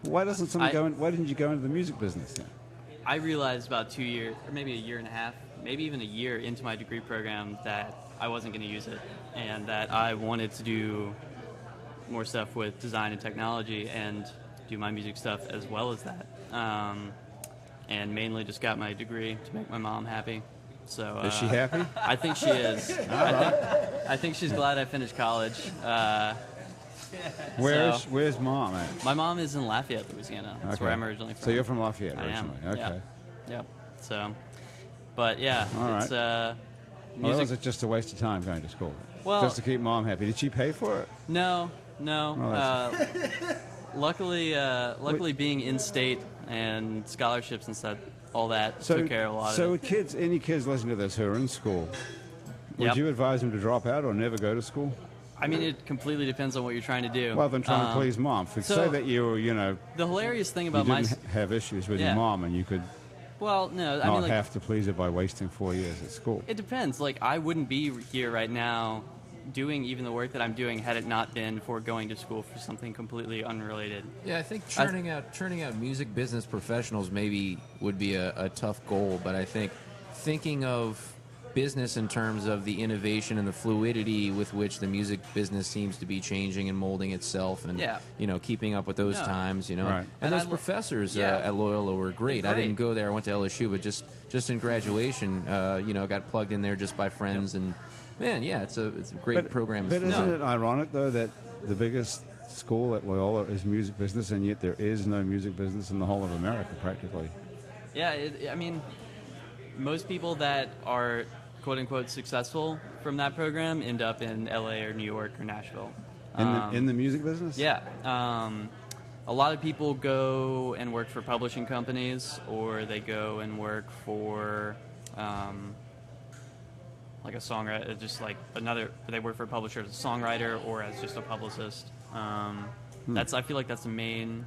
[SPEAKER 1] Why doesn't somebody
[SPEAKER 8] I-
[SPEAKER 1] go in? Why didn't you go into the music business then?
[SPEAKER 8] I realized about 2 years, or maybe a year and a half, maybe even a year into my degree program that I wasn't going to use it, and that I wanted to do more stuff with design and technology and do my music stuff as well as that. And mainly just got my degree to make my mom happy. So
[SPEAKER 1] Is she happy?
[SPEAKER 8] I think she is. I think she's glad I finished college.
[SPEAKER 1] Where's mom at?
[SPEAKER 8] My mom is in Lafayette, Louisiana. That's
[SPEAKER 1] Okay.
[SPEAKER 8] where I'm originally from.
[SPEAKER 1] So you're from Lafayette
[SPEAKER 8] I am.
[SPEAKER 1] originally. Okay.
[SPEAKER 8] Yeah. Yep. So, but yeah,
[SPEAKER 1] All
[SPEAKER 8] it's
[SPEAKER 1] Well,
[SPEAKER 8] music.
[SPEAKER 1] was it just a waste of time going to school?
[SPEAKER 8] Well-
[SPEAKER 1] just to keep mom happy. Did she pay for it?
[SPEAKER 8] No.
[SPEAKER 1] Well,
[SPEAKER 8] Luckily, being in state and scholarships and stuff, all that took care of a lot
[SPEAKER 1] so
[SPEAKER 8] of it.
[SPEAKER 1] kids, any kids listening to this who are in school, would
[SPEAKER 8] Yep.
[SPEAKER 1] you advise them to drop out or never go to school?
[SPEAKER 8] I mean, it completely depends on what you're trying to do.
[SPEAKER 1] Well, then trying to please mom. Say that you were,
[SPEAKER 8] the hilarious thing
[SPEAKER 1] you
[SPEAKER 8] about my
[SPEAKER 1] didn't have issues with
[SPEAKER 8] Yeah.
[SPEAKER 1] your mom and you could
[SPEAKER 8] well, no, I
[SPEAKER 1] not
[SPEAKER 8] mean, like,
[SPEAKER 1] have to please her by wasting 4 years at school.
[SPEAKER 8] it depends. Like, I wouldn't be here right now doing even the work that I'm doing had it not been for going to school for something completely unrelated.
[SPEAKER 3] Yeah, I think churning out music business professionals maybe would be a tough goal, but I think thinking of business in terms of the innovation and the fluidity with which the music business seems to be changing and molding itself, and
[SPEAKER 8] Yeah.
[SPEAKER 3] keeping up with those
[SPEAKER 8] No.
[SPEAKER 3] times,
[SPEAKER 1] Right.
[SPEAKER 3] and
[SPEAKER 8] And
[SPEAKER 3] those
[SPEAKER 8] I lo-
[SPEAKER 3] professors
[SPEAKER 8] Yeah.
[SPEAKER 3] at Loyola were great. I
[SPEAKER 8] Great.
[SPEAKER 3] didn't go there; I went to LSU, but just in graduation, got plugged in there just by friends, and man, yeah, it's a great program.
[SPEAKER 1] But isn't it ironic, though, that the biggest school at Loyola is music business, and yet there is no music business in the whole of America, practically?
[SPEAKER 8] Yeah, I mean, most people that are quote unquote successful from that program end up in LA or New York or Nashville.
[SPEAKER 1] In the music business?
[SPEAKER 8] Yeah. A lot of people go and work for publishing companies, or they go and work for like a songwriter, just like they work for a publisher as a songwriter or as just a publicist. I feel like that's the main.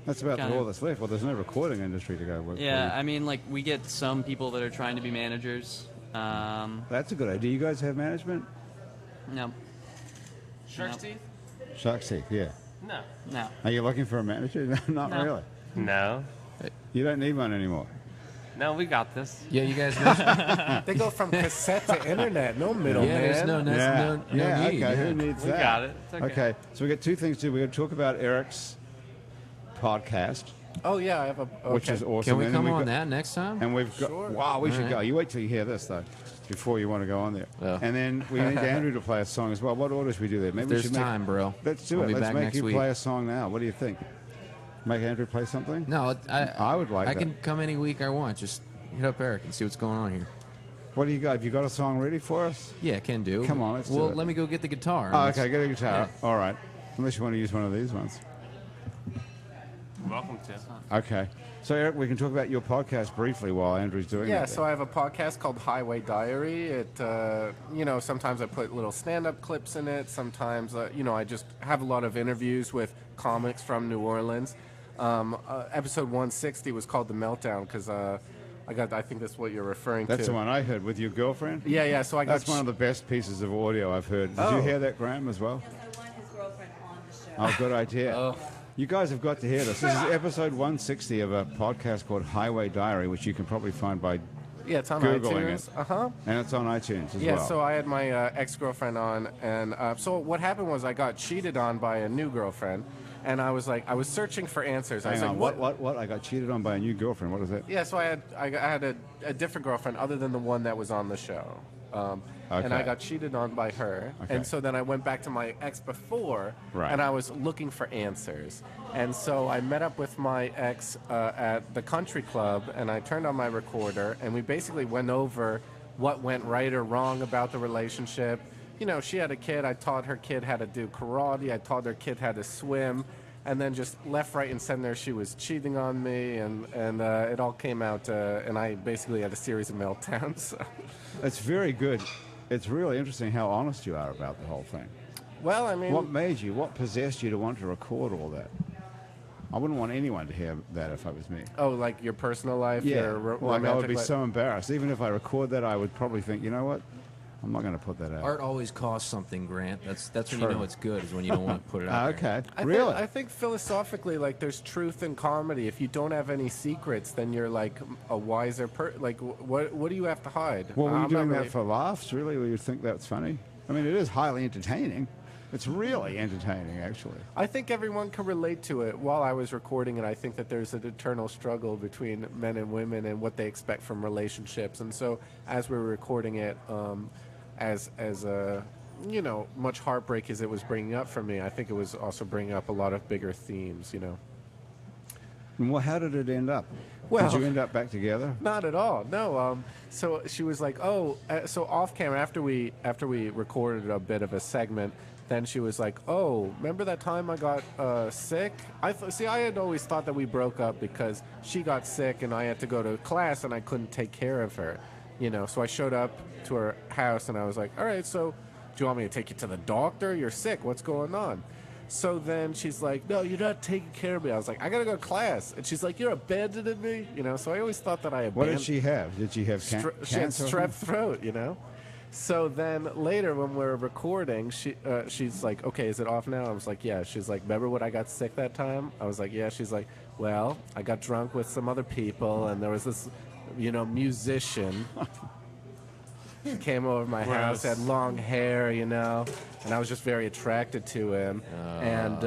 [SPEAKER 1] That's about
[SPEAKER 8] Kinda-
[SPEAKER 1] all that's left. Well, there's no recording industry to go work
[SPEAKER 8] Yeah,
[SPEAKER 1] for.
[SPEAKER 8] I mean, like we get some people that are trying to be managers.
[SPEAKER 1] That's a good idea. Do you guys have management?
[SPEAKER 8] No,
[SPEAKER 5] Shark's
[SPEAKER 8] No.
[SPEAKER 5] Teeth?
[SPEAKER 1] Shark's Teeth, yeah.
[SPEAKER 5] No.
[SPEAKER 8] no.
[SPEAKER 1] Are you looking for a manager? Not
[SPEAKER 8] No.
[SPEAKER 1] really.
[SPEAKER 5] No.
[SPEAKER 1] You don't need one anymore.
[SPEAKER 5] No, we got this.
[SPEAKER 3] Yeah, you guys mentioned.
[SPEAKER 4] They go from cassette to internet. No
[SPEAKER 3] Yeah,
[SPEAKER 4] middleman.
[SPEAKER 3] there's no need.
[SPEAKER 1] Okay.
[SPEAKER 3] Yeah.
[SPEAKER 1] Who needs
[SPEAKER 5] We
[SPEAKER 1] that?
[SPEAKER 5] got it. It's okay.
[SPEAKER 1] So we got two things to do. We're going to talk about Eric's podcast,
[SPEAKER 4] Oh yeah, I have a. Okay.
[SPEAKER 1] which is awesome.
[SPEAKER 3] Can we
[SPEAKER 1] And then
[SPEAKER 3] come
[SPEAKER 1] we've
[SPEAKER 3] on
[SPEAKER 1] got-
[SPEAKER 3] that next time?
[SPEAKER 1] And we've got.
[SPEAKER 4] Sure.
[SPEAKER 1] Wow, we should
[SPEAKER 3] right.
[SPEAKER 1] go. You wait till you hear this, though. before you want to go on there.
[SPEAKER 3] Oh.
[SPEAKER 1] And then we need Andrew to play a song as well. What order should we do that? Maybe we
[SPEAKER 3] There's
[SPEAKER 1] should make,
[SPEAKER 3] time, bro.
[SPEAKER 1] Let's do
[SPEAKER 3] I'll
[SPEAKER 1] it.
[SPEAKER 3] be
[SPEAKER 1] Let's
[SPEAKER 3] back
[SPEAKER 1] make
[SPEAKER 3] next
[SPEAKER 1] you
[SPEAKER 3] week.
[SPEAKER 1] play a song now. What do you think? Make Andrew play something?
[SPEAKER 3] No,
[SPEAKER 1] I would like
[SPEAKER 3] I
[SPEAKER 1] that.
[SPEAKER 3] can come any week I want. Just hit up Eric and see what's going on here.
[SPEAKER 1] What do you got? Have you got a song ready for us?
[SPEAKER 3] Yeah, can do.
[SPEAKER 1] Come on, let's do
[SPEAKER 3] Well,
[SPEAKER 1] it.
[SPEAKER 3] let me go get the guitar.
[SPEAKER 1] Oh, okay, get a guitar. All right. Unless you want to use one of these ones.
[SPEAKER 5] Welcome to.
[SPEAKER 1] Okay. So, Eric, we can talk about your podcast briefly while Andrew's doing
[SPEAKER 4] Yeah,
[SPEAKER 1] that.
[SPEAKER 4] so I have a podcast called Highway Diary. Sometimes I put little stand-up clips in it. Sometimes, I just have a lot of interviews with comics from New Orleans. Episode 160 was called The Meltdown because I think that's what you're referring to.
[SPEAKER 1] That's the one I heard with your girlfriend?
[SPEAKER 4] Yeah, so I got...
[SPEAKER 1] That's one of the best pieces of audio I've heard. Did you hear that, Graham, as well?
[SPEAKER 9] Yes, I want his girlfriend on the show.
[SPEAKER 1] Oh, good idea.
[SPEAKER 4] Oh.
[SPEAKER 1] You guys have got to hear this. This is episode 160 of a podcast called Highway Diary, which you can probably find by
[SPEAKER 4] Yeah, it's on
[SPEAKER 1] Googling
[SPEAKER 4] iTunes.
[SPEAKER 1] it. And it's on iTunes as
[SPEAKER 4] Yeah,
[SPEAKER 1] well.
[SPEAKER 4] so I had my ex-girlfriend on, and so what happened was I got cheated on by a new girlfriend, and I was searching for answers. I was
[SPEAKER 1] Hang
[SPEAKER 4] like,
[SPEAKER 1] on, what? I got cheated on by a new girlfriend. What is that?
[SPEAKER 4] Yeah, so I had a different girlfriend other than the one that was on the show. And I
[SPEAKER 1] Okay.
[SPEAKER 4] got cheated on by her.
[SPEAKER 1] Okay.
[SPEAKER 4] And so then I went back to my ex before,
[SPEAKER 1] Right.
[SPEAKER 4] and I was looking for answers. And so I met up with my ex at the country club, and I turned on my recorder, and we basically went over what went right or wrong about the relationship. You know, she had a kid. I taught her kid how to do karate. I taught her kid how to swim. And then just left, right, and center, she was cheating on me, and it all came out, and I basically had a series of meltdowns. So.
[SPEAKER 1] It's very good. It's really interesting how honest you are about the whole thing.
[SPEAKER 4] Well, I mean...
[SPEAKER 1] What possessed you to want to record all that? I wouldn't want anyone to hear that if it was me.
[SPEAKER 4] Oh, like your personal life?
[SPEAKER 1] Yeah,
[SPEAKER 4] Your
[SPEAKER 1] like I
[SPEAKER 4] romantic
[SPEAKER 1] would be
[SPEAKER 4] life?
[SPEAKER 1] so embarrassed. Even if I record that, I would probably think, you know what? I'm not going to put that out.
[SPEAKER 3] Art always costs something, Grant. That's when
[SPEAKER 1] True.
[SPEAKER 3] you know it's good, is when you don't want to put it out there.
[SPEAKER 1] Okay, really?
[SPEAKER 4] I think philosophically, like, there's truth in comedy. If you don't have any secrets, then you're like a wiser person. Like, what do you have to hide?
[SPEAKER 1] Well, were you
[SPEAKER 4] I'm
[SPEAKER 1] doing
[SPEAKER 4] not
[SPEAKER 1] that
[SPEAKER 4] really-
[SPEAKER 1] for laughs, really? Or you think that's funny? I mean, it is highly entertaining. It's really entertaining, actually.
[SPEAKER 4] I think everyone can relate to it. While I was recording it, I think that there's an eternal struggle between men and women and what they expect from relationships. And so, as we were recording it, as much heartbreak as it was bringing up for me, I think it was also bringing up a lot of bigger themes.
[SPEAKER 1] And well, how did it end up?
[SPEAKER 4] Well-
[SPEAKER 1] Did you end up back together?
[SPEAKER 4] Not at all. No. So she was like, so off camera after we recorded a bit of a segment, then she was like, oh, remember that time I got sick? I had always thought that we broke up because she got sick and I had to go to class and I couldn't take care of her. So I showed up to her house and I was like, all right, so do you want me to take you to the doctor? You're sick. What's going on? So then she's like, no, you're not taking care of me. I was like, I got to go to class. And she's like, you're abandoning me? So I always thought that I abandoned...
[SPEAKER 1] What did she have? Did she have
[SPEAKER 4] She had
[SPEAKER 1] cancer?
[SPEAKER 4] strep throat, So then later when we're recording, she's like, okay, is it off now? I was like, yeah. She's like, remember when I got sick that time? I was like, yeah. She's like, well, I got drunk with some other people and there was this, musician came over to my house, had long hair, and I was just very attracted to him. And